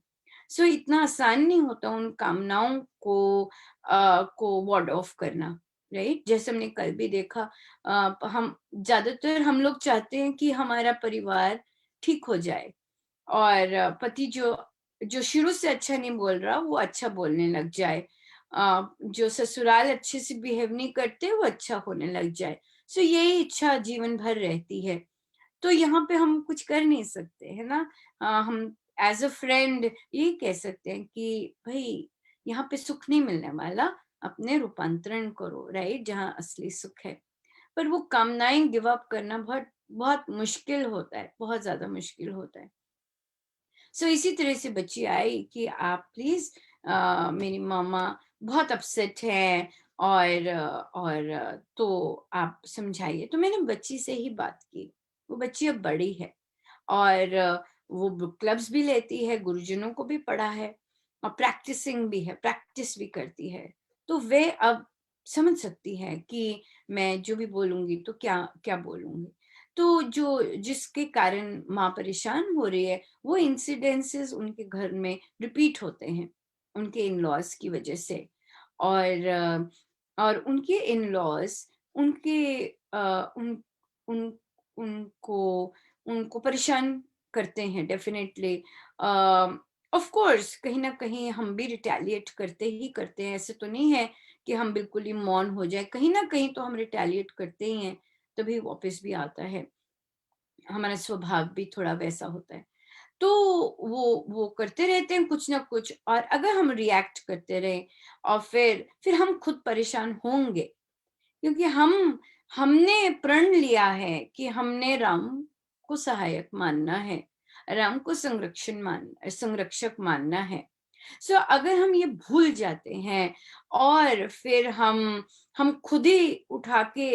सो इतना आसान नहीं होता उन कामनाओं को वार्ड ऑफ करना, राइट? जैसे हमने कल भी देखा, हम ज्यादातर हम लोग चाहते हैं कि हमारा परिवार ठीक हो जाए, और पति जो जो शुरू से अच्छा नहीं बोल रहा वो अच्छा बोलने लग जाए, जो ससुराल अच्छे से बिहेव नहीं करते वो अच्छा होने लग जाए। सो यही इच्छा जीवन भर रहती है। तो यहाँ पे हम कुछ कर नहीं सकते, है ना? हम एज अ फ्रेंड ये कह सकते हैं कि भाई यहाँ पे सुख नहीं मिलने वाला, अपने रूपांतरण करो, राइट? जहाँ असली सुख है। पर वो कामनाएं गिव अप करना बहुत बहुत मुश्किल होता है, बहुत ज्यादा मुश्किल होता है। सो इसी तरह से बच्ची आई कि आप प्लीज, मेरी मामा बहुत अपसेट है, और तो आप समझाइए। तो मैंने बच्ची से ही बात की। वो बच्ची अब बड़ी है और वो बुक क्लब्स भी लेती है, गुरुजनों को भी पढ़ा है और प्रैक्टिसिंग भी है, प्रैक्टिस भी करती है। तो वे अब समझ सकती है कि मैं जो भी बोलूंगी तो क्या क्या बोलूंगी। तो जो जिसके कारण माँ परेशान हो रही है वो इंसिडेंसेस उनके घर में रिपीट होते हैं उनके इन लॉज की वजह से। और उनके इन लॉज उनके उन उन उनको उनको परेशान करते हैं डेफिनेटली। ऑफ कोर्स कहीं ना कहीं हम भी रिटेलिएट करते ही करते हैं, ऐसे तो नहीं है कि हम बिल्कुल ही मौन हो जाए, कहीं ना कहीं तो हम रिटेलिएट करते ही हैं, तभी वापस भी आता है। हमारा स्वभाव भी थोड़ा वैसा होता है। तो वो करते रहते हैं कुछ ना कुछ, और अगर हम रिएक्ट करते रहे और फिर हम खुद परेशान होंगे, क्योंकि हमने प्रण लिया है कि हमने राम को सहायक मानना है, राम को संरक्षक मानना है। सो अगर हम ये भूल जाते हैं और फिर हम खुद ही उठा के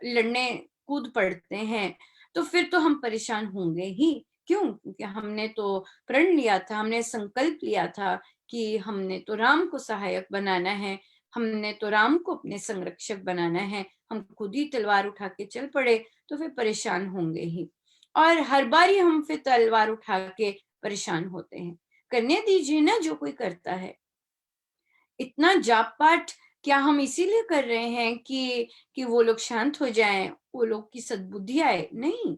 लड़ने कूद पड़ते हैं, तो फिर तो हम परेशान होंगे ही। क्यों? क्योंकि हमने तो प्रण लिया था, हमने संकल्प लिया था कि हमने तो राम को सहायक बनाना है, हमने तो राम को अपने संरक्षक बनाना है। हम खुद ही तलवार उठा के चल पड़े तो फिर परेशान होंगे ही, और हर बार ही हम फिर तलवार उठा के परेशान होते हैं। करने दीजिए ना जो कोई करता है। इतना जाप पाठ क्या हम इसीलिए कर रहे हैं कि वो लोग शांत हो जाएं, वो लोग की सद्बुद्धि आए? नहीं।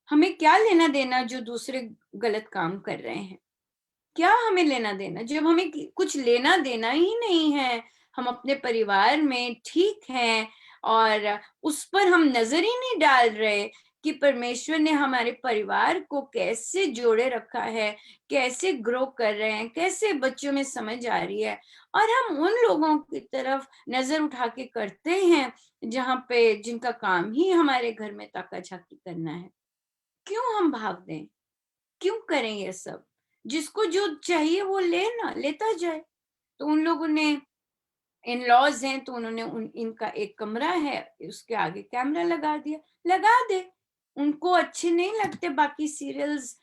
हमें क्या लेना देना जो दूसरे गलत काम कर रहे हैं? क्या हमें लेना देना जब हमें कुछ लेना देना ही नहीं है? हम अपने परिवार में ठीक हैं और उस पर हम नजर ही नहीं डाल रहे कि परमेश्वर ने हमारे परिवार को कैसे जोड़े रखा है, कैसे ग्रो कर रहे हैं, कैसे बच्चों में समझ आ रही है, और हम उन लोगों की तरफ नजर उठा के करते हैं जहां पे जिनका काम ही हमारे घर में ताका झाकी करना है। क्यों हम भाग दें? क्यों करें ये सब? जिसको जो चाहिए वो लेता जाए। तो उन लोगों ने, इन लॉज हैं तो उन्होंने इनका एक कमरा है, उसके आगे कैमरा लगा दिया। लगा दे, उनको अच्छे नहीं लगते बाकी सीरियल्स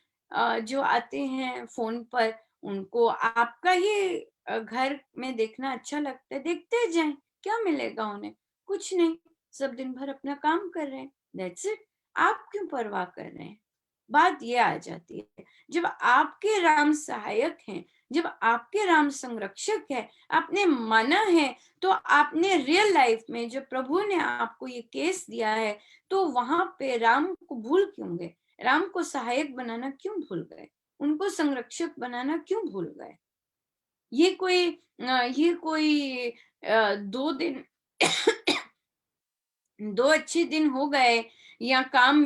जो आते हैं फोन पर, उनको आपका ही घर में देखना अच्छा लगता है, देखते जाएं। क्या मिलेगा उन्हें? कुछ नहीं। सब दिन भर अपना काम कर रहे हैं, दैट्स इट। आप क्यों परवाह कर रहे हैं? बात ये आ जाती है, जब आपके राम सहायक हैं, जब आपके राम संरक्षक है, आपने माना है, तो आपने रियल लाइफ में जब प्रभु ने आपको ये केस दिया है, तो वहां पे राम को भूल क्यों गए? राम को सहायक बनाना क्यों भूल गए? उनको संरक्षक बनाना क्यों भूल गए? ये कोई 2 दिन 2 अच्छे दिन हो गए, या काम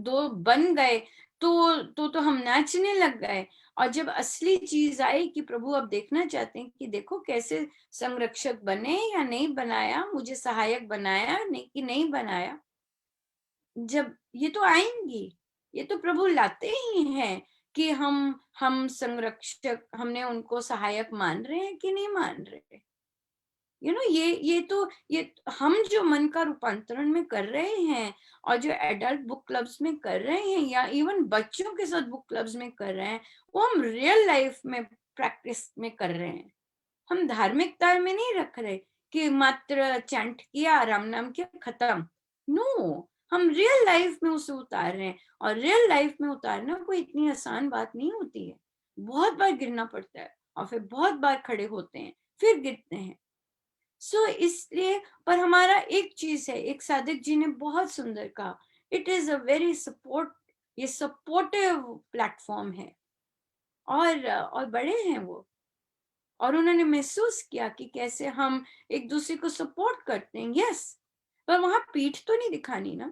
2 बन गए, तो हम नाचने लग गए। और जब असली चीज आई कि प्रभु अब देखना चाहते हैं कि देखो कैसे संरक्षक बने या नहीं बनाया, मुझे सहायक बनाया नहीं कि नहीं बनाया, जब ये तो आएंगी, ये तो प्रभु लाते ही हैं कि हम संरक्षक, हमने उनको सहायक मान रहे हैं कि नहीं मान रहे। ये हम जो मन का रूपांतरण में कर रहे हैं, और जो एडल्ट बुक क्लब्स में कर रहे हैं, या इवन बच्चों के साथ बुक क्लब्स में कर रहे हैं, वो हम रियल लाइफ में प्रैक्टिस में कर रहे हैं। हम धार्मिकता में नहीं रख रहे कि मात्र चैंट किया, राम नाम किया, खत्म। नो, हम रियल लाइफ में उसे उतार रहे हैं। और रियल लाइफ में उतारना कोई इतनी आसान बात नहीं होती है। बहुत बार गिरना पड़ता है, और फिर बहुत बार खड़े होते हैं, फिर गिरते हैं। इसलिए, पर हमारा एक चीज है, एक सादिक जी ने बहुत सुंदर कहा, it is a very support, ये सपोर्टिव प्लेटफॉर्म है। और बड़े हैं वो, और उन्होंने महसूस किया कि कैसे हम एक दूसरे को सपोर्ट करते हैं। यस, पर वहां पीठ तो नहीं दिखानी ना,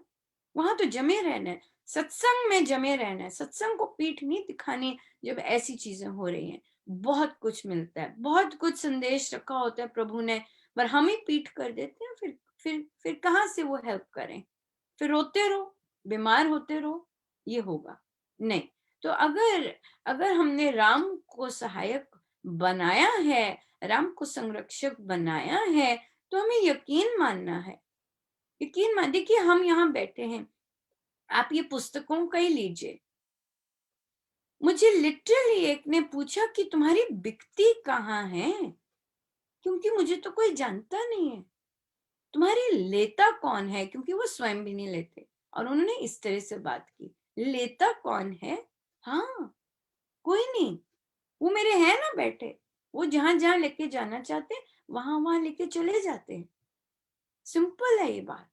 वहां तो जमे रहना है, सत्संग में जमे रहना है। सत्संग को पीठ नहीं दिखानी जब ऐसी चीजें हो रही हैं। बहुत कुछ मिलता है, बहुत कुछ संदेश रखा होता है प्रभु ने, पर हम ही पीठ कर देते हैं। फिर कहाँ से वो हेल्प करें? फिर रोते रहो, बीमार होते रहो, ये होगा नहीं। तो अगर अगर हमने राम को सहायक बनाया है, राम को संरक्षक बनाया है, तो हमें यकीन मानना है। देखिए, हम यहाँ बैठे हैं, आप ये पुस्तकों का ही लीजिए। मुझे लिटरली एक ने पूछा कि तुम्हारी बिकती कहाँ है, क्योंकि मुझे तो कोई जानता नहीं है। तुम्हारी लेता कौन है, क्योंकि वो स्वयं भी नहीं लेते। और उन्होंने इस तरह से बात की, लेता कौन है? हाँ, कोई नहीं। वो मेरे हैं ना बैठे, वो जहां जहां लेके जाना चाहते हैं, वहां वहां लेके चले जाते हैं। सिंपल है ये बात,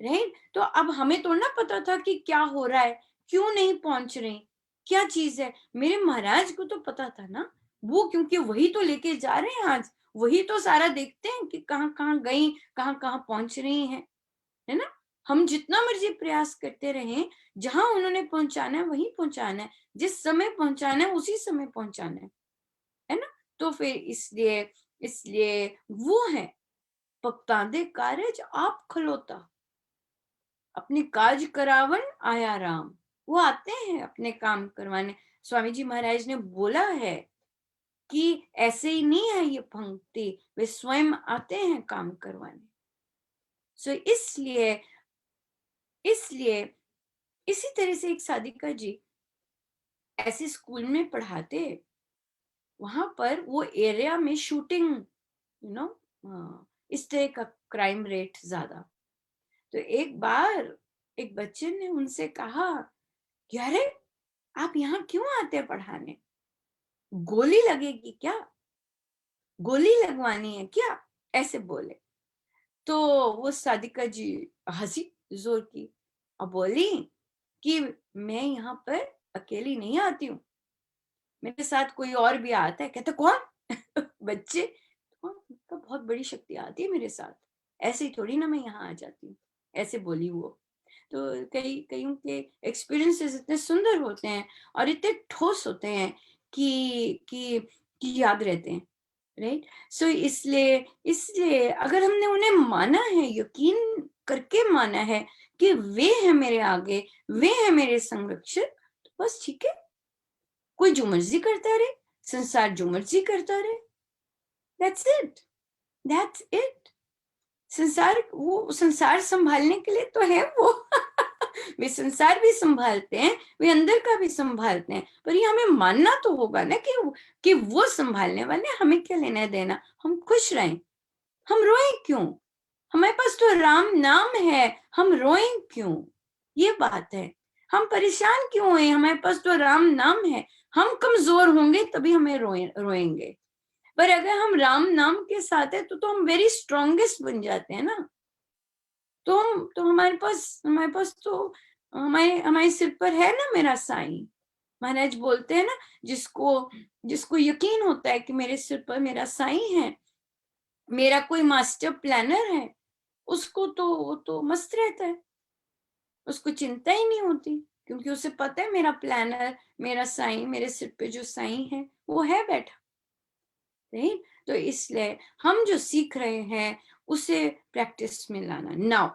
राइट? तो अब हमें तो ना पता था कि क्या हो रहा है, क्यों नहीं पहुंच रहे, क्या चीज है। मेरे महाराज को तो पता था ना, वो क्योंकि वही तो लेके जा रहे हैं आज, वही तो सारा देखते हैं कि कहाँ कहाँ गई, कहाँ कहाँ पहुंच रही हैं, है ना? हम जितना मर्जी प्रयास करते रहें, जहां उन्होंने पहुंचाना है वहीं पहुंचाना है, जिस समय पहुंचाना है उसी समय पहुंचाना है ना? तो फिर इसलिए इसलिए वो है, भक्ता दे कारज आप खलोता, अपने काज करावन आया राम। वो आते हैं अपने काम करवाने। स्वामी जी महाराज ने बोला है कि ऐसे ही नहीं है ये पंक्ति, वे स्वयं आते हैं काम करवाने। इसलिए इसलिए इसी तरह से एक साधिका जी ऐसे स्कूल में पढ़ाते, वहां पर वो एरिया में शूटिंग, यू नो इस तरह का क्राइम रेट ज्यादा। तो एक बार एक बच्चे ने उनसे कहा कि अरे, आप यहाँ क्यों आते हैं पढ़ाने? गोली लगेगी क्या? गोली लगवानी है क्या? ऐसे बोले। तो वो सादिका जी हंसी जोर की, और बोली कि मैं यहाँ पर अकेली नहीं आती हूँ, मेरे साथ कोई और भी आता है। कहते कौन? बच्चे, कौन? बहुत बड़ी शक्ति आती है मेरे साथ, ऐसे ही थोड़ी ना मैं यहाँ आ जाती हूँ, ऐसे बोली वो। तो कईयों के एक्सपीरियंसेस इतने सुंदर होते हैं और इतने ठोस होते हैं कि याद रहते हैं, राइट। सो इसलिए इसलिए अगर हमने उन्हें माना है, यकीन करके माना है कि वे हैं मेरे आगे, वे हैं मेरे संरक्षक, तो बस ठीक है, कोई जो मर्जी करता रहे, संसार जो मर्जी करता रहे, दैट्स इट, दैट्स इट। वो संसार संभालने के लिए तो है वो वे संसार भी संभालते हैं, वे अंदर का भी संभालते हैं, पर ये हमें मानना तो होगा ना कि वो संभालने वाले, हमें क्या लेना देना, हम खुश रहें, हम रोएं क्यों, हमारे पास तो राम नाम है, हम रोएं क्यों, ये बात है। हम परेशान क्यों हैं, हमारे पास तो राम नाम है, हम कमजोर होंगे तभी हमें रोएंगे, पर अगर हम राम नाम के साथ है तो हम वेरी स्ट्रॉन्गेस्ट बन जाते हैं ना। तो हमारे पास तो हमारे हमारे सिर पर है ना मेरा साईं। महाराज बोलते हैं ना, जिसको जिसको यकीन होता है कि मेरे सिर पर मेरा साईं है, मेरा कोई मास्टर प्लानर है, उसको तो वो तो मस्त रहता है, उसको चिंता ही नहीं होती, क्योंकि उसे पता है मेरा प्लानर, मेरा साईं, मेरे सिर पे जो साईं है वो है बैठा, नहीं। तो इसलिए हम जो सीख रहे हैं उसे प्रैक्टिस में लाना। नाउ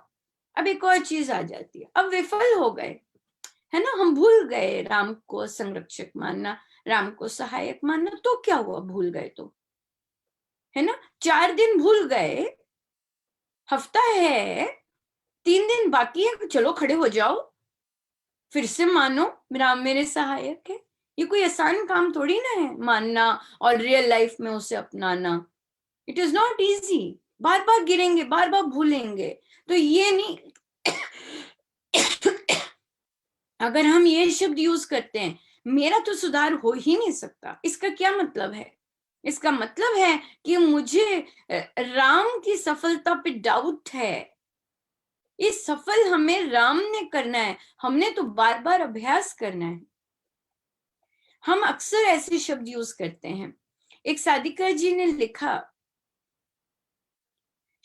अब एक और चीज आ जाती है, अब विफल हो गए, है ना, हम भूल गए राम को संरक्षक मानना, राम को सहायक मानना, तो क्या हुआ, भूल गए तो, है ना, 4 दिन भूल गए, हफ्ता है, 3 दिन बाकी है, चलो खड़े हो जाओ, फिर से मानो राम मेरे सहायक है। ये कोई आसान काम थोड़ी ना है मानना और रियल लाइफ में उसे अपनाना। इट इज नॉट इजी, बार बार गिरेंगे, बार बार भूलेंगे, तो ये नहीं अगर हम ये शब्द यूज करते हैं, मेरा तो सुधार हो ही नहीं सकता, इसका क्या मतलब है, इसका मतलब है कि मुझे राम की सफलता पे डाउट है। ये सफल हमें राम ने करना है, हमने तो बार बार अभ्यास करना है। हम अक्सर ऐसे शब्द यूज करते हैं। एक साधिका जी ने लिखा,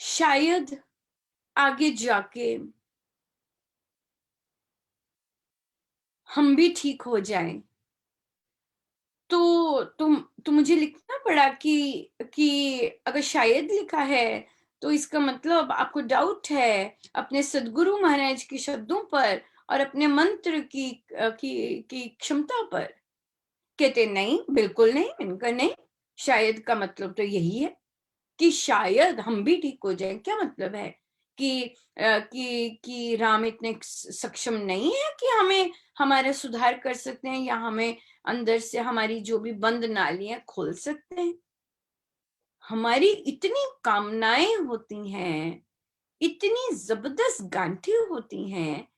शायद आगे जाके हम भी ठीक हो जाएं। तो मुझे लिखना पड़ा कि अगर शायद लिखा है तो इसका मतलब आपको डाउट है अपने सदगुरु महाराज के शब्दों पर और अपने मंत्र की क्षमता पर। कहते नहीं, बिल्कुल नहीं, इनका नहीं, शायद का मतलब तो यही है कि शायद हम भी ठीक हो जाएं। क्या मतलब है कि राम इतने सक्षम नहीं है कि हमें हमारा सुधार कर सकते हैं या हमें अंदर से हमारी जो भी बंद नालियां खोल सकते हैं। हमारी इतनी कामनाएं होती हैं, इतनी जबरदस्त गांठें होती हैं,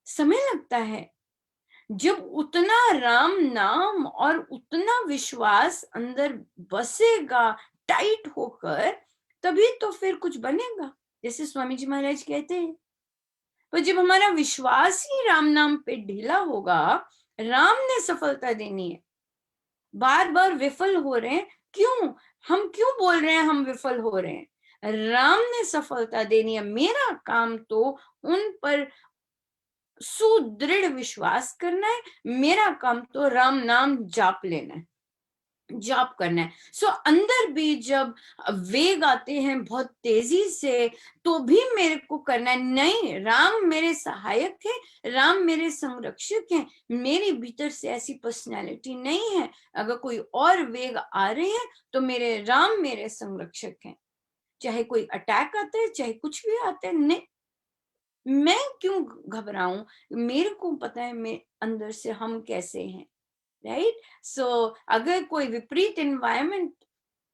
समय लगता है। जब उतना राम नाम और उतना विश्वास अंदर बसेगा टाइट होकर, तभी तो फिर कुछ बनेगा, जैसे स्वामी जी महाराज कहते हैं। पर जब हमारा विश्वास ही राम नाम पे ढीला होगा, राम ने सफलता देनी है, बार बार विफल हो रहे हैं, क्यों, हम क्यों बोल रहे हैं हम विफल हो रहे हैं, राम ने सफलता देनी है, मेरा काम तो उन पर सुदृढ़ विश्वास करना है, मेरा काम तो राम नाम जाप लेना है, जाप करना है। सो अंदर भी जब वेग आते हैं बहुत तेजी से, तो भी मेरे को करना है, नहीं, राम मेरे सहायक है, राम मेरे संरक्षक हैं, मेरे भीतर से ऐसी पर्सनालिटी नहीं है, अगर कोई और वेग आ रहे हैं तो मेरे राम मेरे संरक्षक हैं। चाहे कोई अटैक आता है, चाहे कुछ भी आता है, नहीं, मैं क्यों घबराऊं, मेरे को पता है मैं अंदर से हम कैसे हैं, राइट। सो अगर कोई विपरीत एनवायरमेंट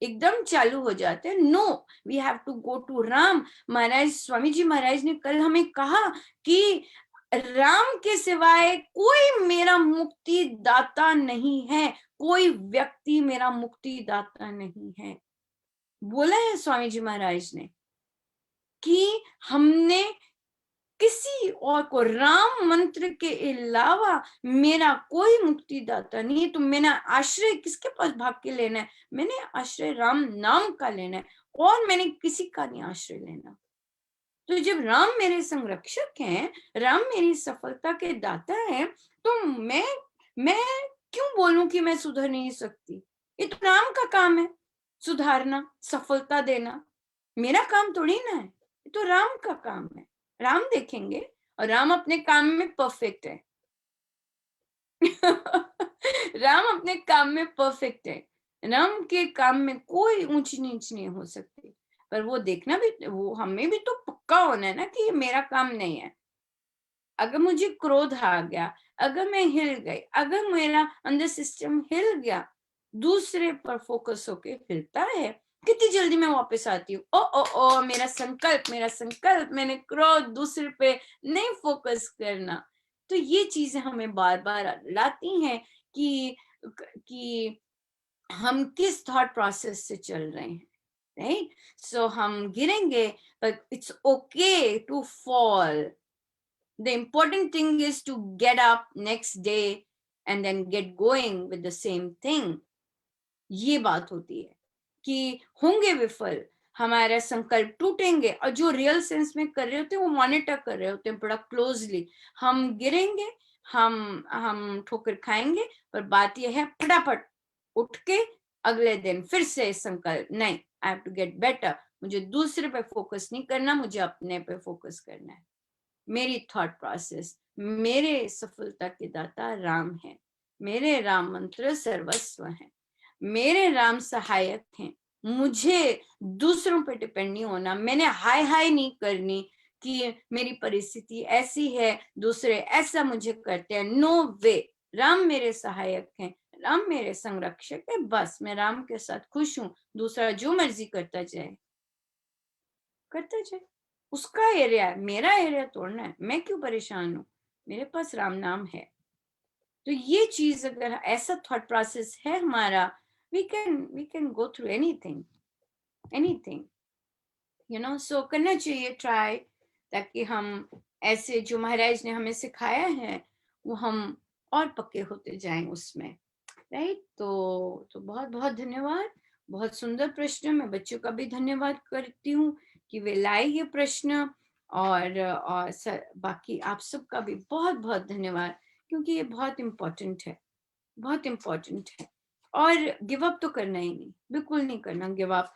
एकदम चालू हो जाते हैं, no, we have to go to Ram. Maharaj Swami ji Maharaj ने कल हमें कहा कि राम के सिवाय कोई मेरा मुक्ति दाता नहीं है, कोई व्यक्ति मेरा मुक्ति दाता नहीं है, बोला है स्वामी जी महाराज ने कि हमने किसी और को, राम मंत्र के अलावा मेरा कोई मुक्तिदाता नहीं है। तो मैंने आश्रय किसके पास भाग के लेना है, मैंने आश्रय राम नाम का लेना है, और मैंने किसी का नहीं आश्रय लेना। तो जब राम मेरे संरक्षक हैं, राम मेरी सफलता के दाता है, तो मैं क्यों बोलूं कि मैं सुधर नहीं सकती? ये तो राम का काम है सुधारना, सफलता देना। मेरा काम थोड़ी ना है, ये तो राम का काम है। राम देखेंगे, और राम अपने काम में परफेक्ट है। राम अपने काम में परफेक्ट है। राम के काम में कोई ऊंच नीच नहीं हो सकती। पर वो देखना भी, वो हमें भी तो पक्का होना है ना कि ये मेरा काम नहीं है। अगर मुझे क्रोध आ गया, अगर मैं हिल गई, अगर मेरा अंदर सिस्टम हिल गया, दूसरे पर फोकस होके हिलता है, कितनी जल्दी मैं वापस आती हूँ। ओ मेरा संकल्प, मैंने क्रोध दूसरे पे नहीं फोकस करना। तो ये चीजें हमें बार बार लाती हैं कि हम किस थॉट प्रोसेस से चल रहे हैं, राइट? सो हम गिरेंगे, but it's okay to fall. The important thing is to get up next day and then get going with the same thing. ये बात होती है कि होंगे विफल, हमारे संकल्प टूटेंगे, और जो रियल सेंस में कर रहे होते हैं वो मॉनिटर कर रहे होते हैं बड़ा क्लोजली। हम गिरेंगे, हम ठोकर खाएंगे, पर बात यह है फटाफट उठ के अगले दिन फिर से संकल्प, नहीं, I have to get better. मुझे दूसरे पे फोकस नहीं करना, मुझे अपने पे फोकस करना है। मेरी थॉट प्रोसेस, मेरे सफलता के दाता राम है, मेरे राम मंत्र सर्वस्व है, मेरे राम सहायक हैं। मुझे दूसरों पे डिपेंड नहीं होना, मैंने हाय हाय नहीं करनी कि मेरी परिस्थिति ऐसी है, दूसरे ऐसा मुझे करते हैं। नो वे, राम मेरे सहायक हैं, राम मेरे संरक्षक है, बस मैं राम के साथ खुश हूं। दूसरा जो मर्जी करता जाए, करता जाए, उसका एरिया है, मेरा एरिया तोड़ना है, मैं क्यों परेशान हूँ? मेरे पास राम नाम है। तो ये चीज अगर ऐसा थॉट प्रोसेस है हमारा, we can go through anything, सो करना चाहिए ट्राई, ताकि हम ऐसे जो महाराज ने हमें सिखाया है वो हम और पक्के होते जाएं उसमें, राइट? तो बहुत बहुत धन्यवाद। बहुत सुंदर प्रश्न। मैं बच्चों का भी धन्यवाद करती हूँ कि वे लाए ये प्रश्न, और बाकी आप सबका भी बहुत बहुत धन्यवाद, क्योंकि ये बहुत इम्पोर्टेंट है, बहुत इम्पोर्टेंट है। और गिव अप तो करना ही नहीं, बिल्कुल नहीं करना गिव अप।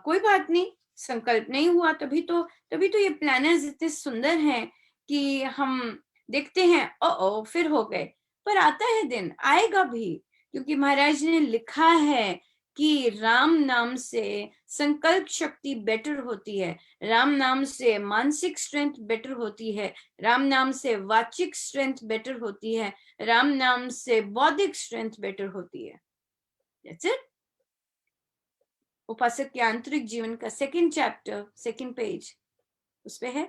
कोई बात नहीं, संकल्प नहीं हुआ, तभी तो ये प्लानर्स इतने सुंदर हैं कि हम देखते हैं ओ फिर हो गए, पर आता है दिन, आएगा भी, क्योंकि महाराज ने लिखा है कि राम नाम से संकल्प शक्ति बेटर होती है, राम नाम से मानसिक स्ट्रेंथ बेटर होती है, राम नाम से वाचिक स्ट्रेंथ बेटर होती है, राम नाम से बौद्धिक स्ट्रेंथ बेटर होती है। That's it. उपासक के आंतरिक जीवन का 2nd चैप्टर 2nd पेज उस पे है।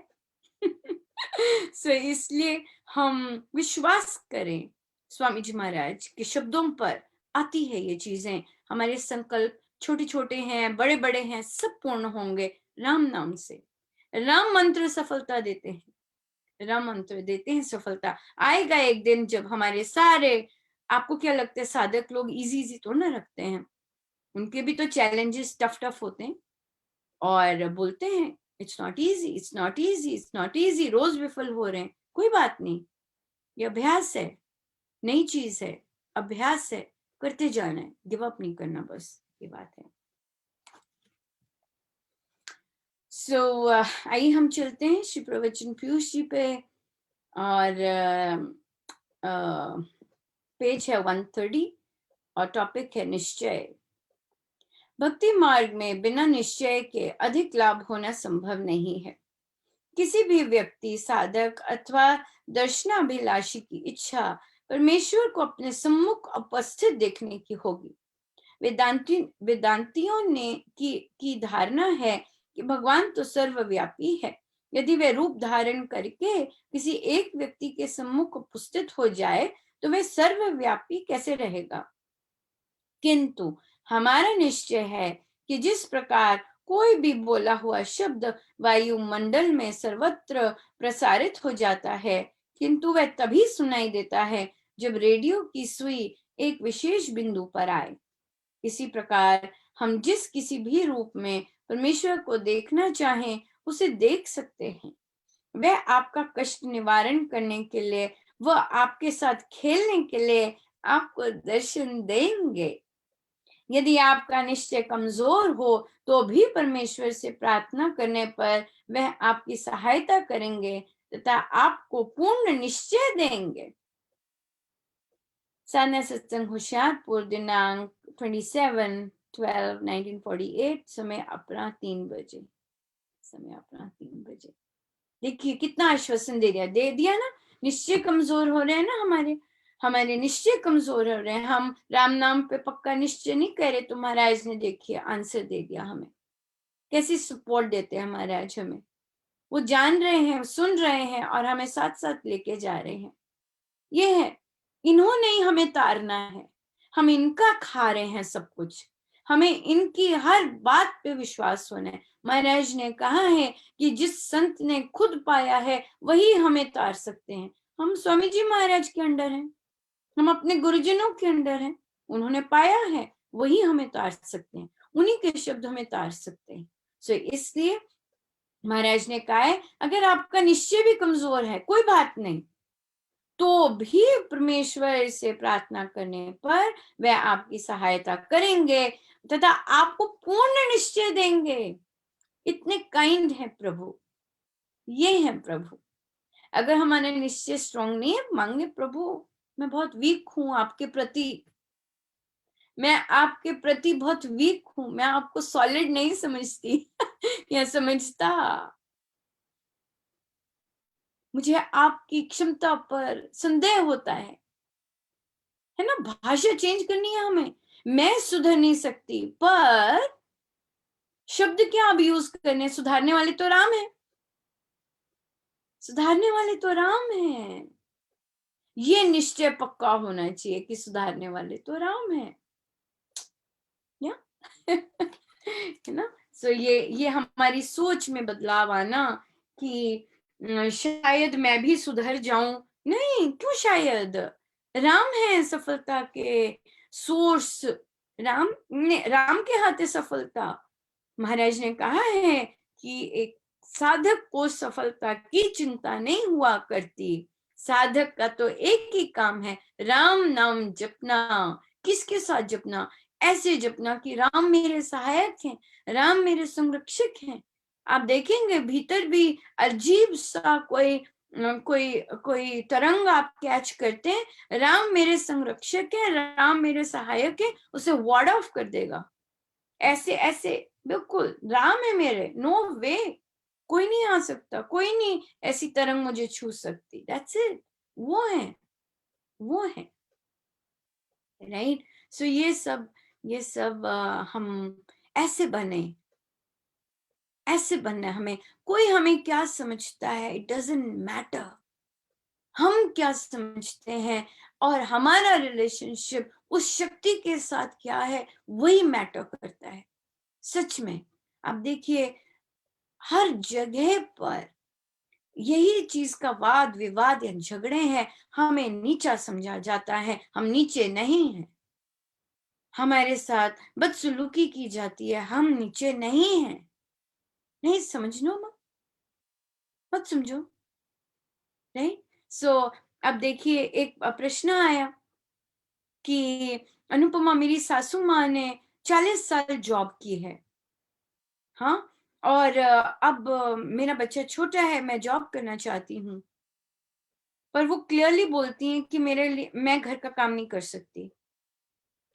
सो इसलिए हम विश्वास करें स्वामी जी महाराज के शब्दों पर, आती है ये चीजें। हमारे संकल्प छोटे छोटे हैं, बड़े बड़े हैं, सब पूर्ण होंगे राम नाम से। राम मंत्र सफलता देते हैं, राम मंत्र देते हैं सफलता। आएगा एक दिन जब हमारे सारे, आपको क्या लगता है साधक लोग इजी इजी तो ना रखते हैं, उनके भी तो चैलेंजेस टफ टफ होते हैं, और बोलते हैं it's not easy, it's not easy, it's not easy, रोज विफल हो रहे हैं। कोई बात नहीं, ये अभ्यास है, नई चीज है, अभ्यास है, करते जाना है, गिव अप नहीं करना, बस ये बात है। सो आइए हम चलते हैं श्री प्रवचन पीयूष जी पे, और पेज है 130 और टॉपिक है निश्चय। भक्ति मार्ग में बिना निश्चय के अधिक लाभ होना संभव नहीं है। किसी भी व्यक्ति, साधक अथवा दर्शनाभिलाषी की इच्छा परमेश्वर को अपने सम्मुख उपस्थित देखने की होगी। वेदांतियों ने की धारणा है कि भगवान तो सर्वव्यापी है। यदि वे रूप धारण करके किसी एक व्यक्ति के सम्मुख उपस्थित हो जाए तो वे सर्वव्यापी कैसे रहेगा? किंतु हमारा निश्चय है कि जिस प्रकार कोई भी बोला हुआ शब्द वायुमंडल में सर्वत्र प्रसारित हो जाता है, किंतु वह तभी सुनाई देता है जब रेडियो की सुई एक विशेष बिंदु पर आए। इसी प्रकार हम जिस किसी भी रूप में परमेश्वर को देखना चाहें, उसे देख सकते हैं। वह आपका कष्ट निवारण करने के लिए, वह आपके साथ खेलने के लिए आपको दर्शन देंगे। यदि आपका निश्चय कमजोर हो तो भी परमेश्वर से प्रार्थना करने पर वह आपकी सहायता करेंगे तथा आपको पूर्ण निश्चय देंगे। साधना सत्संग होशियारपुर दिनांक 27/12/1948, समय अपना 3 बजे। समय अपना 3 बजे। देखिए कितना आश्वासन दे दिया ना। निश्चय कमजोर हो रहे हैं ना, हमारे निश्चय कमजोर हो रहे हैं। हम राम नाम पे पक्का निश्चय नहीं करे तो महाराज ने देखिए आंसर दे दिया हमें। कैसी सपोर्ट देते हैं महाराज हमें। वो जान रहे हैं, सुन रहे हैं और हमें साथ साथ लेके जा रहे हैं। ये है, इन्होंने ही हमें तारना है। हम इनका खा रहे हैं सब कुछ। हमें इनकी हर बात पे विश्वास होना है। महाराज ने कहा है कि जिस संत ने खुद पाया है वही हमें तार सकते हैं। हम स्वामी जी महाराज के अंडर हैं, हम अपने गुरुजनों के अंडर हैं। उन्होंने पाया है, वही हमें तार सकते हैं, उन्हीं के शब्द हमें तार सकते हैं। सो इसलिए महाराज ने कहा है अगर आपका निश्चय भी कमजोर है कोई बात नहीं, तो भी परमेश्वर से प्रार्थना करने पर वह आपकी सहायता करेंगे तथा आपको पूर्ण निश्चय देंगे। इतने काइंड है प्रभु, ये है प्रभु। अगर हमारा निश्चय स्ट्रांग नहीं है, मांगे प्रभु मैं बहुत वीक हूं आपके प्रति, मैं आपके प्रति बहुत वीक हूं, मैं आपको सॉलिड नहीं समझती या समझता, मुझे आपकी क्षमता पर संदेह होता है ना। भाषा चेंज करनी है हमें। मैं सुधर नहीं सकती, पर शब्द क्या अब यूज करने, सुधारने वाले तो राम है, सुधारने वाले तो राम है। ये निश्चय पक्का होना चाहिए कि सुधारने वाले तो राम है, या है ना। सो ये हमारी सोच में बदलाव आना कि शायद मैं भी सुधर जाऊं। नहीं, क्यों शायद, राम है सफलता के सोर्स। राम के हाथ है सफलता। महाराज ने कहा है कि एक साधक को सफलता की चिंता नहीं हुआ करती। साधक का तो एक ही काम है, राम नाम जपना। किसके साथ जपना? ऐसे जपना कि राम मेरे सहायक हैं, राम मेरे संरक्षक हैं। आप देखेंगे भीतर भी अजीब सा कोई कोई तरंग आप कैच करते हैं, राम मेरे संरक्षक है, राम मेरे सहायक है, उसे वार्ड ऑफ कर देगा। ऐसे ऐसे बिल्कुल राम है मेरे, नो वे, कोई नहीं आ सकता, कोई नहीं ऐसी तरंग मुझे छू सकती। दैट्स इट, वो है, वो है, राइट। सो ये सब हम ऐसे बने, ऐसे बनना है हमें। कोई हमें क्या समझता है, इट डजंट मैटर। हम क्या समझते हैं और हमारा रिलेशनशिप उस शक्ति के साथ क्या है, वही मैटर करता है। सच में आप देखिए हर जगह पर यही चीज का वाद विवाद या झगड़े हैं। हमें नीचा समझा जाता है, हम नीचे नहीं हैं। हमारे साथ बदसलूकी की जाती है, हम नीचे नहीं हैं। नहीं समझ लो, मत समझो, राइट। सो अब देखिए एक प्रश्न आया कि अनुपमा मेरी सासू माँ ने 40 साल जॉब की है, हाँ, और अब मेरा बच्चा छोटा है, मैं जॉब करना चाहती हूँ, पर वो क्लियरली बोलती हैं कि मेरे लिए मैं घर का काम नहीं कर सकती।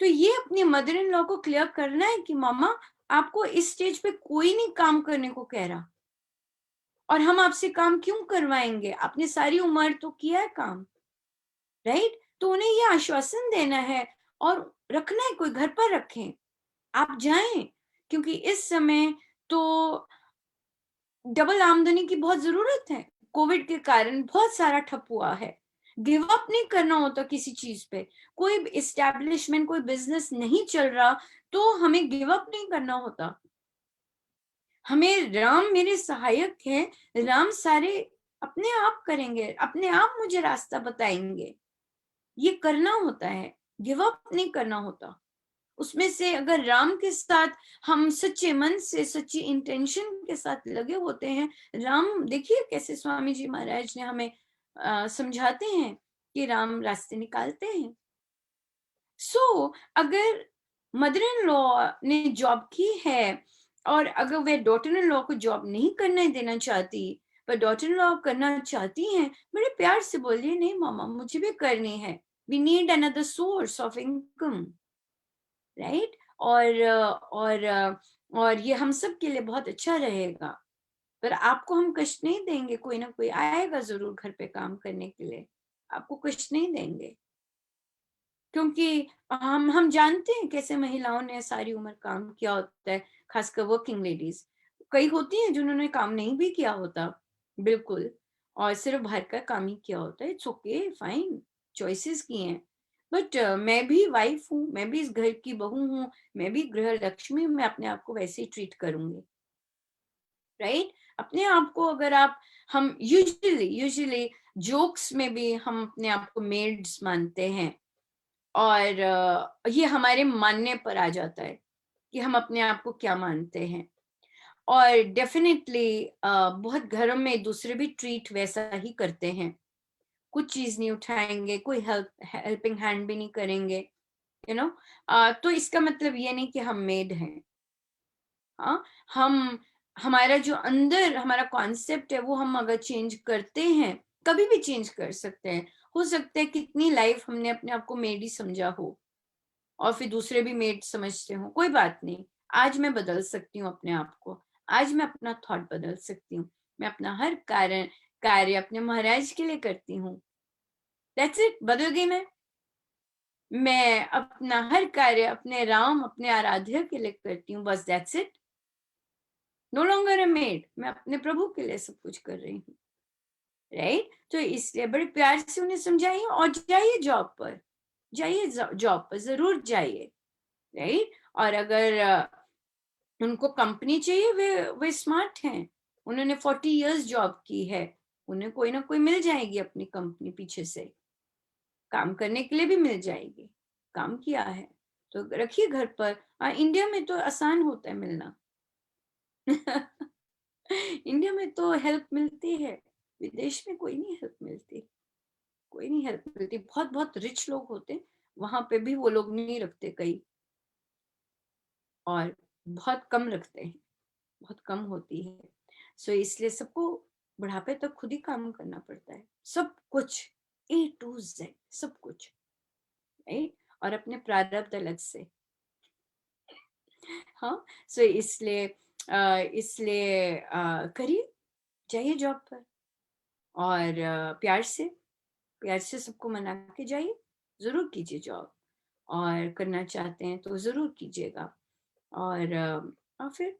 तो ये अपनी मदर इन लॉ को क्लियर करना है कि मामा आपको इस स्टेज पे कोई नहीं काम करने को कह रहा, और हम आपसे काम क्यों करवाएंगे, आपने सारी उम्र तो किया है काम, राइट। तो उन्हें ये आश्वासन देना है और रखना है, कोई घर पर रखें, आप जाएं, क्योंकि इस समय तो डबल आमदनी की बहुत जरूरत है। कोविड के कारण बहुत सारा ठप हुआ है। गिव अप नहीं करना होता किसी चीज पे। कोई इस्टेब्लिशमेंट, कोई बिजनेस नहीं चल रहा तो हमें गिव अप नहीं करना होता। हमें राम मेरे सहायक हैं, राम सारे अपने आप करेंगे, अपने आप मुझे रास्ता बताएंगे, ये करना होता है, गिव अप नहीं करना होता। उसमें से अगर राम के साथ हम सच्चे मन से, सच्ची इंटेंशन के साथ लगे होते हैं, राम देखिए कैसे स्वामी जी महाराज ने हमें समझाते हैं कि राम रास्ते निकालते हैं। सो अगर मदर इन लॉ ने जॉब की है और अगर वे डॉटर इन लॉ को जॉब नहीं करने देना चाहती, पर डॉटर इन लॉ करना चाहती हैं, बड़े प्यार से बोलिए नहीं मामा मुझे भी करनी है, we need another source of income, right. और ये हम सब के लिए बहुत अच्छा रहेगा। पर आपको हम कष्ट नहीं देंगे, कोई ना कोई आएगा जरूर घर पे काम करने के लिए, आपको कष्ट नहीं देंगे, क्योंकि हम जानते हैं कैसे महिलाओं ने सारी उम्र काम किया होता है, खासकर वर्किंग लेडीज। कई होती हैं जिन्होंने काम नहीं भी किया होता बिल्कुल, और सिर्फ बाहर का काम ही किया होता है। इट्स ओके, फाइन, चॉइसेस की हैं। बट मैं भी वाइफ हूँ, मैं भी इस घर की बहू हूँ, मैं भी गृह लक्ष्मी, मैं अपने आप को वैसे ही ट्रीट करूंगी, राइट। अपने आप को अगर आप, हम यूजुअली जोक्स में भी हम अपने आप को मेड्स मानते हैं, और ये हमारे मानने पर आ जाता है कि हम अपने आप को क्या मानते हैं। और डेफिनेटली बहुत घरों में दूसरे भी ट्रीट वैसा ही करते हैं, कुछ चीज नहीं उठाएंगे, कोई हेल्पिंग हैंड भी नहीं करेंगे, यू नो। तो इसका मतलब ये नहीं कि हम मेड हैं। हाँ, हम, हमारा जो अंदर हमारा कॉन्सेप्ट है वो हम अगर चेंज करते हैं, कभी भी चेंज कर सकते हैं। हो सकता है कितनी लाइफ हमने अपने आप को मेड ही समझा हो और फिर दूसरे भी मेड समझते हो, कोई बात नहीं। आज मैं बदल सकती हूँ अपने आप को, आज मैं अपना थॉट बदल सकती हूँ, मैं अपना हर कार्य अपने महाराज के लिए करती हूँ। दैट्स इट, बदल गई मैं अपना हर कार्य अपने राम, अपने आराध्य के लिए करती हूँ, बस that's it. No longer a maid, मैं अपने प्रभु के लिए सब कुछ कर रही हूँ, राइट। तो इसलिए बड़े प्यार से उन्हें समझाइए और जाइए जॉब पर, जाइए जॉब पर जरूर जाइए, राइट। और अगर उनको कंपनी चाहिए, वे स्मार्ट हैं, उन्होंने 40 इयर्स जॉब की है, उन्हें कोई ना कोई मिल जाएगी अपनी कंपनी पीछे से, काम करने के लिए भी मिल जाएगी, काम किया है तो रखिए घर पर। इंडिया में तो आसान होता है मिलना इंडिया में तो हेल्प मिलती है, विदेश में कोई नहीं हेल्प मिलती, कोई नहीं हेल्प मिलती। बहुत बहुत रिच लोग होते हैं, वहां पे भी वो लोग नहीं रखते कई, और बहुत कम रखते हैं, बहुत कम होती है। सो इसलिए सबको बुढ़ापे तक खुद ही काम करना पड़ता है, सब कुछ A to Z, सब कुछ, राइट। और अपने प्रारब्ध अलग से। हाँ, सो इसलिए करिए, जाइए जॉब पर, और प्यार से सबको मना के जाइए, जरूर कीजिए जॉब, और करना चाहते हैं तो जरूर कीजिएगा। और फिर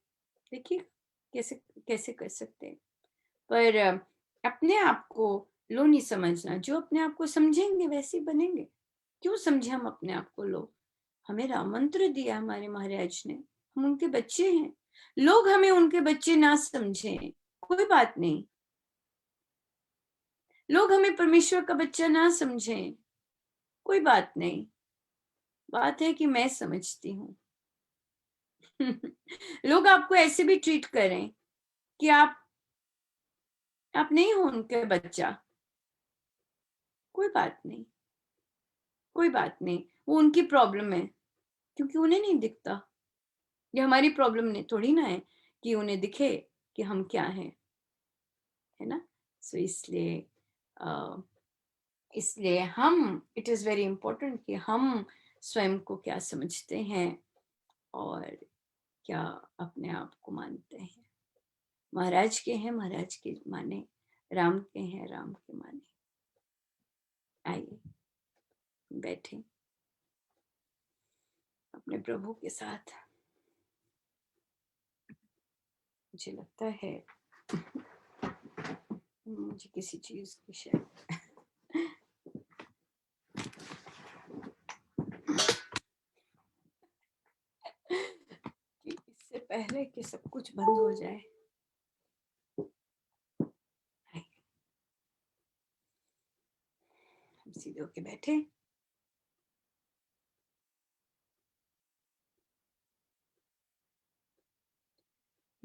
देखिए कैसे कैसे कर सकते हैं। पर अपने आप को लो नहीं समझना, जो अपने आप को समझेंगे वैसे ही बनेंगे। क्यों समझे हम अपने आप को लो? हमें राम मंत्र दिया हमारे महाराज ने, हम उनके बच्चे हैं। लोग हमें उनके बच्चे ना समझें, कोई बात नहीं। लोग हमें परमेश्वर का बच्चा ना समझें, कोई बात नहीं। बात है कि मैं समझती हूँ लोग आपको ऐसे भी ट्रीट करें कि आप नहीं हो उनके बच्चा, कोई बात नहीं, कोई बात नहीं, वो उनकी प्रॉब्लम है, क्योंकि उन्हें नहीं दिखता। ये हमारी प्रॉब्लम नहीं, थोड़ी ना है कि उन्हें दिखे कि हम क्या हैं, है ना। सो अ, इसलिए हम, इट इज वेरी इंपॉर्टेंट कि हम स्वयं को क्या समझते हैं और क्या अपने आप को मानते हैं। महाराज के हैं महाराज के माने, राम के हैं राम के माने। आइए बैठे अपने प्रभु के साथ। मुझे लगता है मुझे किसी चीज की शायद कि इससे पहले कि सब कुछ बंद हो जाए, हम सीधे होके बैठे।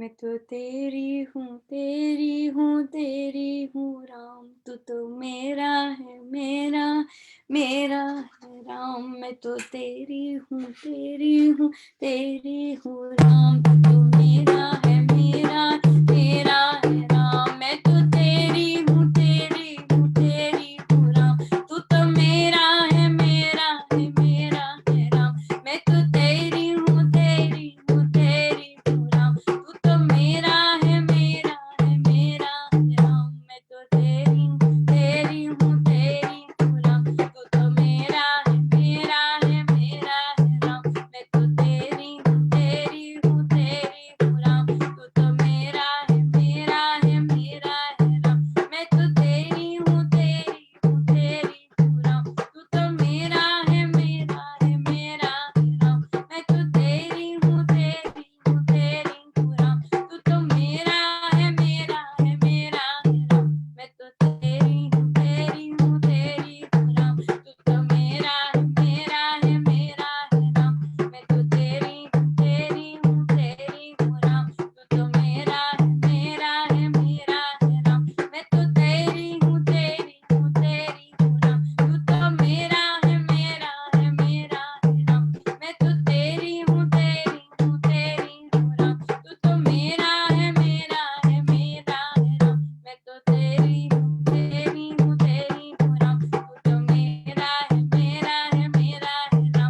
मैं तो तेरी हूँ राम, तू तो मेरा है, मेरा मेरा है राम। मैं तो तेरी हूँ राम, तू तो मेरा है, मेरा मेरा है राम। मैं तो तेरी हूँ राम, तू तो मेरा है, मेरा है राम। मैं तो तेरी हूँ राम, तू तो मेरा है, मेरा है राम। मैं तो तेरी हूँ राम, तू तो मेरा है, मेरा है राम। मैं तो तेरी हूँ राम, तू तो मेरा है, मेरा है राम। मैं तो तेरी हूँ राम, तू तो मेरा है, मेरा है राम। मैं तो तेरी हूँ राम, तू तो मेरा है, मेरा है राम। मैं तो तेरी हूँ राम, तू तो मेरा है, मेरा है राम। मैं तो तेरी हूँ राम, तू तो मेरा है, मेरा है राम। मैं तो तेरी हूँ राम, तू तो मेरा है, मेरा है राम। मैं तो तेरी हूँ राम, तू तो मेरा है, मेरा है राम। मैं तो तेरी हूँ राम, तू तो मेरा है, मेरा है राम। मैं तो तेरी हूँ राम, तू तो मेरा है, मेरा है राम।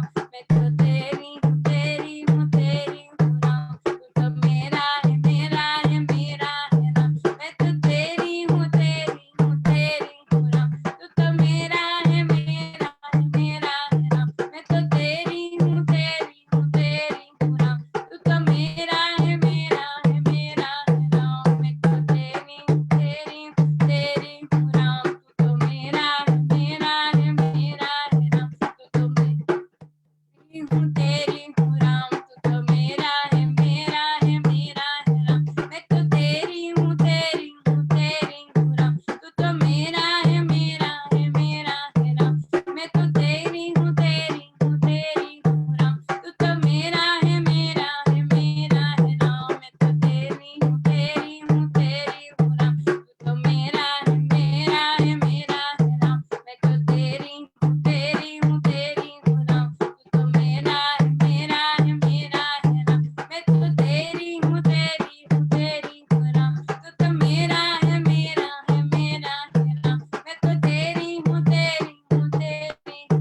मैं तो तेरी हूँ राम, तू तो मेरा है, मेरा है राम। मैं तो तेरी हूँ राम, तू तो मेरा है, मेरा है राम। मैं तो तेरी हूँ राम, तू तो मेरा है, मेरा है राम। तू तो तेरी हूँ राम, तू तो मेरा है, मेरा है राम। मैं तो तेरी हूँ राम, तू तो मेरा है, मेरा है राम। मैं तो तेरी हूँ राम, तू तो मेरा है, मेरा है राम। मैं तो तेरी हूँ राम, तू तो मेरा है, मेरा है राम। मैं तो तेरी हूँ राम, तू तो मेरा है, मेरा है राम। मैं तो तेरी हूँ राम, तू तो मेरा है, मेरा है राम। मैं तो तेरी हूँ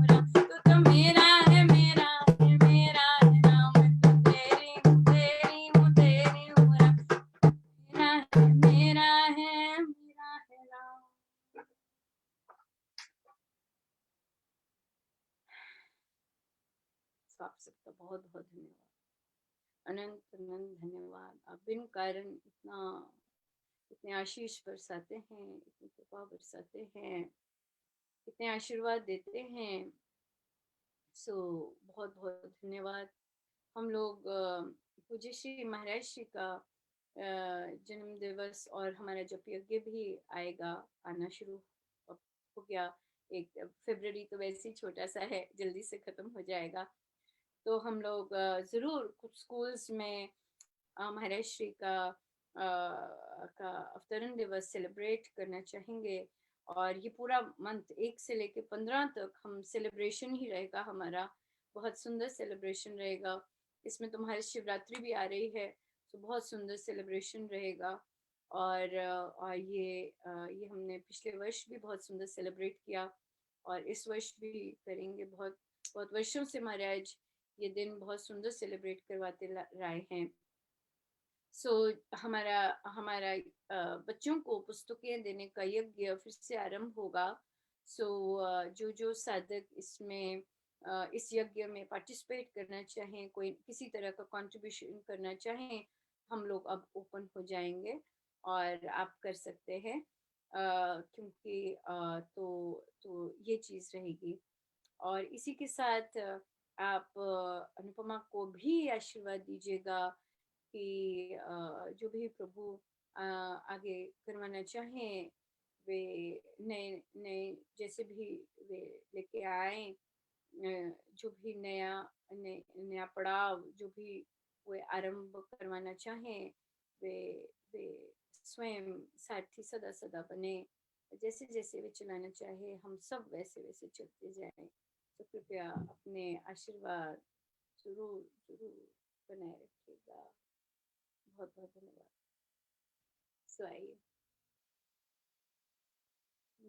राम, तू तो मेरा है, मेरा है राम। मैं तो तेरी हूँ राम, मेरा है राम। तो आप सबका बहुत बहुत धन्यवाद, अनंत अनंत धन्यवाद। आप बिन कारण इतने आशीष बरसाते हैं, इतनी कृपा बरसाते हैं, इतने आशीर्वाद देते हैं। सो बहुत बहुत धन्यवाद। हम लोग पूज्य श्री महाराज जी का जन्म दिवस और हमारा जप यज्ञ भी आएगा, आना शुरू हो गया। 1 फरवरी तो वैसे ही छोटा सा है, जल्दी से खत्म हो जाएगा। तो हम लोग ज़रूर कुछ स्कूल्स में महाराज श्री का अवतरण दिवस सेलिब्रेट करना चाहेंगे। और ये पूरा मंथ 1 से लेके 15 तक हम सेलिब्रेशन ही रहेगा हमारा, बहुत सुंदर सेलिब्रेशन रहेगा। इसमें तो हमारी शिवरात्रि भी आ रही है, तो बहुत सुंदर सेलिब्रेशन रहेगा। और ये हमने पिछले वर्ष भी बहुत सुंदर सेलिब्रेट किया और इस वर्ष भी करेंगे। बहुत बहुत वर्षों से महाराज ये दिन बहुत सुंदर सेलिब्रेट करवाते रहे हैं। सो हमारा हमारा बच्चों को पुस्तकें देने का यज्ञ फिर से आरंभ होगा। सो जो जो साधक इसमें इस यज्ञ में पार्टिसिपेट करना चाहें, कोई किसी तरह का कंट्रीब्यूशन करना चाहें, हम लोग अब ओपन हो जाएंगे और आप कर सकते हैं। क्योंकि तो ये चीज़ रहेगी। और इसी के साथ आप अनुपमा को भी आशीर्वाद दीजिएगा कि जो भी प्रभु आगे करवाना चाहें, वे नए नए जैसे भी वे लेके आए, जो भी नया पड़ाव जो भी वे आरंभ करवाना चाहें, वे वे स्वयं सारथी सदा सदा बने, जैसे जैसे वे चलाना चाहे हम सब वैसे वैसे चलते जाएं। तो कृपया अपने आशीर्वाद जरूर जरूर बनाए रखिएगा। बहुत बहुत धन्यवाद। सो आइए,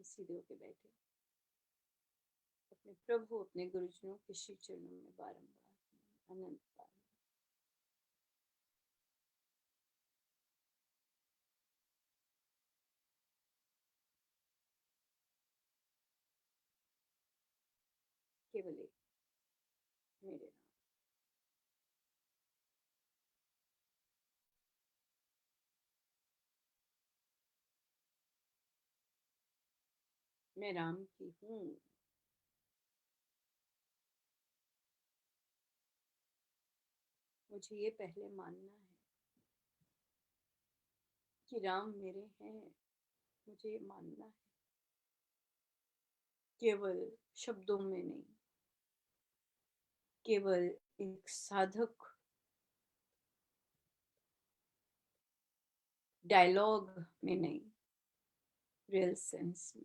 सीधे होके बैठे, अपने प्रभु अपने गुरुजनों के श्री चरणों में बारंबार अनंत बार केवल एक मेरे नाम। मैं राम की हूँ। मुझे ये पहले मानना है कि राम मेरे हैं। मुझे ये मानना है, केवल शब्दों में नहीं, केवल एक साधक डायलॉग में नहीं, रियल सेंस में।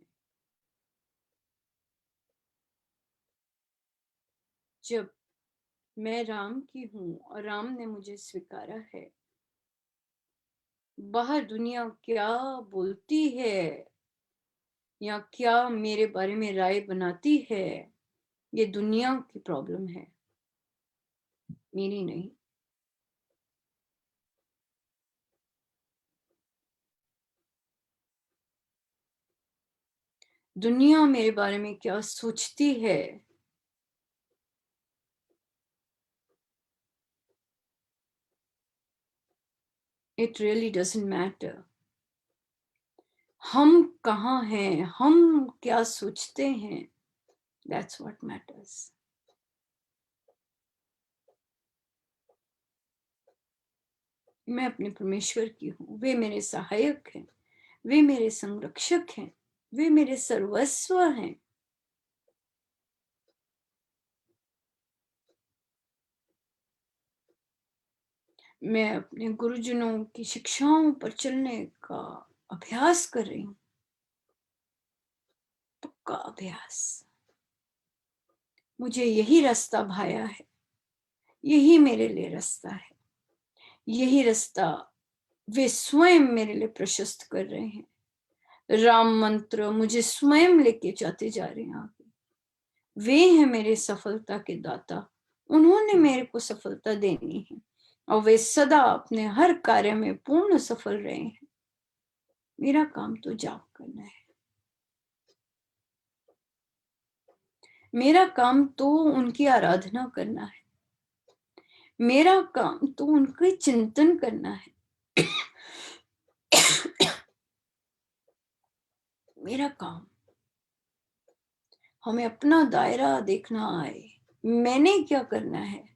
जब मैं राम की हूँ और राम ने मुझे स्वीकारा है, बाहर दुनिया क्या बोलती है या क्या मेरे बारे में राय बनाती है, ये दुनिया की प्रॉब्लम है, मेरी नहीं। दुनिया मेरे बारे में क्या सोचती है, इट रियली डजंट मैटर। हम कहाँ हैं, हम क्या सोचते हैं, दैट्स व्हाट मैटर्स। मैं अपने परमेश्वर की हूँ, वे मेरे सहायक हैं, वे मेरे संरक्षक हैं, वे मेरे सर्वस्व हैं। मैं अपने गुरुजनों की शिक्षाओं पर चलने का अभ्यास कर रही हूँ, पक्का अभ्यास। मुझे यही रास्ता भाया है, यही मेरे लिए रास्ता है, यही रास्ता वे स्वयं मेरे लिए प्रशस्त कर रहे हैं। राम मंत्र मुझे स्वयं लेके जाते जा रहे हैं आगे। वे हैं मेरे सफलता के दाता, उन्होंने मेरे को सफलता देनी है और वे सदा अपने हर कार्य में पूर्ण सफल रहे हैं। मेरा काम तो जाप करना है, मेरा काम तो उनकी आराधना करना है, मेरा काम तो उनके चिंतन करना है। मेरा काम, हमें अपना दायरा देखना आए, मैंने क्या करना है।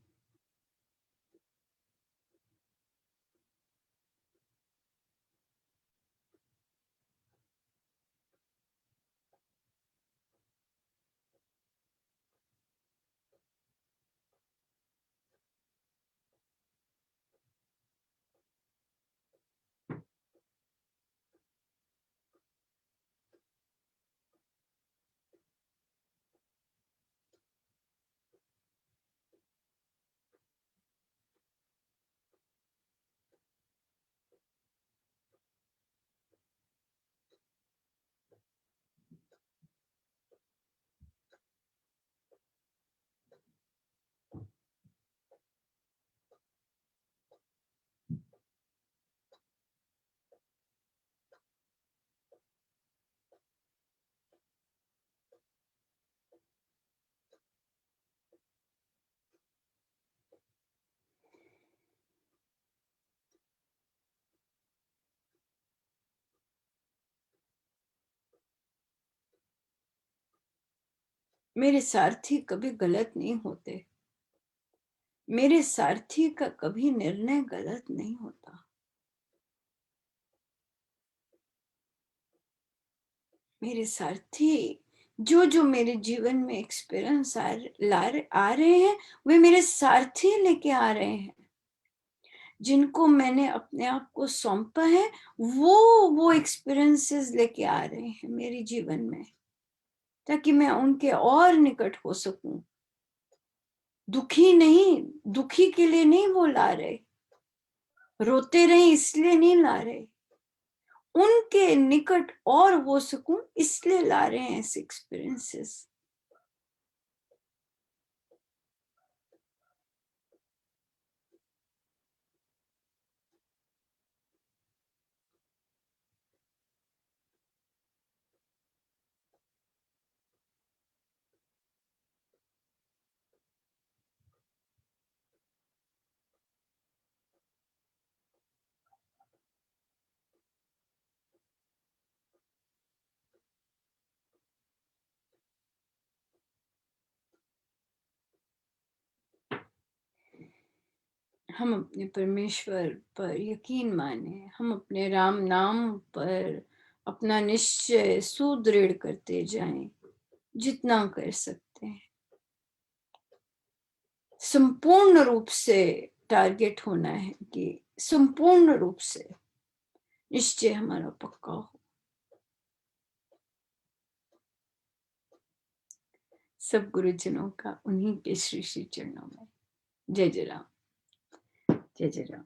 मेरे सारथी कभी गलत नहीं होते, मेरे सारथी का कभी निर्णय गलत नहीं होता। मेरे सारथी जो जो मेरे जीवन में एक्सपीरियंस आ रहे हैं, वे मेरे सारथी लेके आ रहे हैं। जिनको मैंने अपने आप को सौंपा है, वो एक्सपीरियंसेस लेके आ रहे हैं मेरे जीवन में, ताकि मैं उनके और निकट हो सकूं। दुखी नहीं, दुखी के लिए नहीं वो ला रहे, रोते रहे इसलिए नहीं ला रहे, उनके निकट और हो सकूं इसलिए ला रहे हैं ऐसे एक्सपीरियंसेस। हम अपने परमेश्वर पर यकीन माने, हम अपने राम नाम पर अपना निश्चय सुदृढ़ करते जाएं, जितना कर सकते हैं। संपूर्ण रूप से टारगेट होना है कि संपूर्ण रूप से निश्चय हमारा पक्का हो। सब गुरुजनों का उन्हीं के श्री श्री चरणों में। जय जय राम, जय जय राम।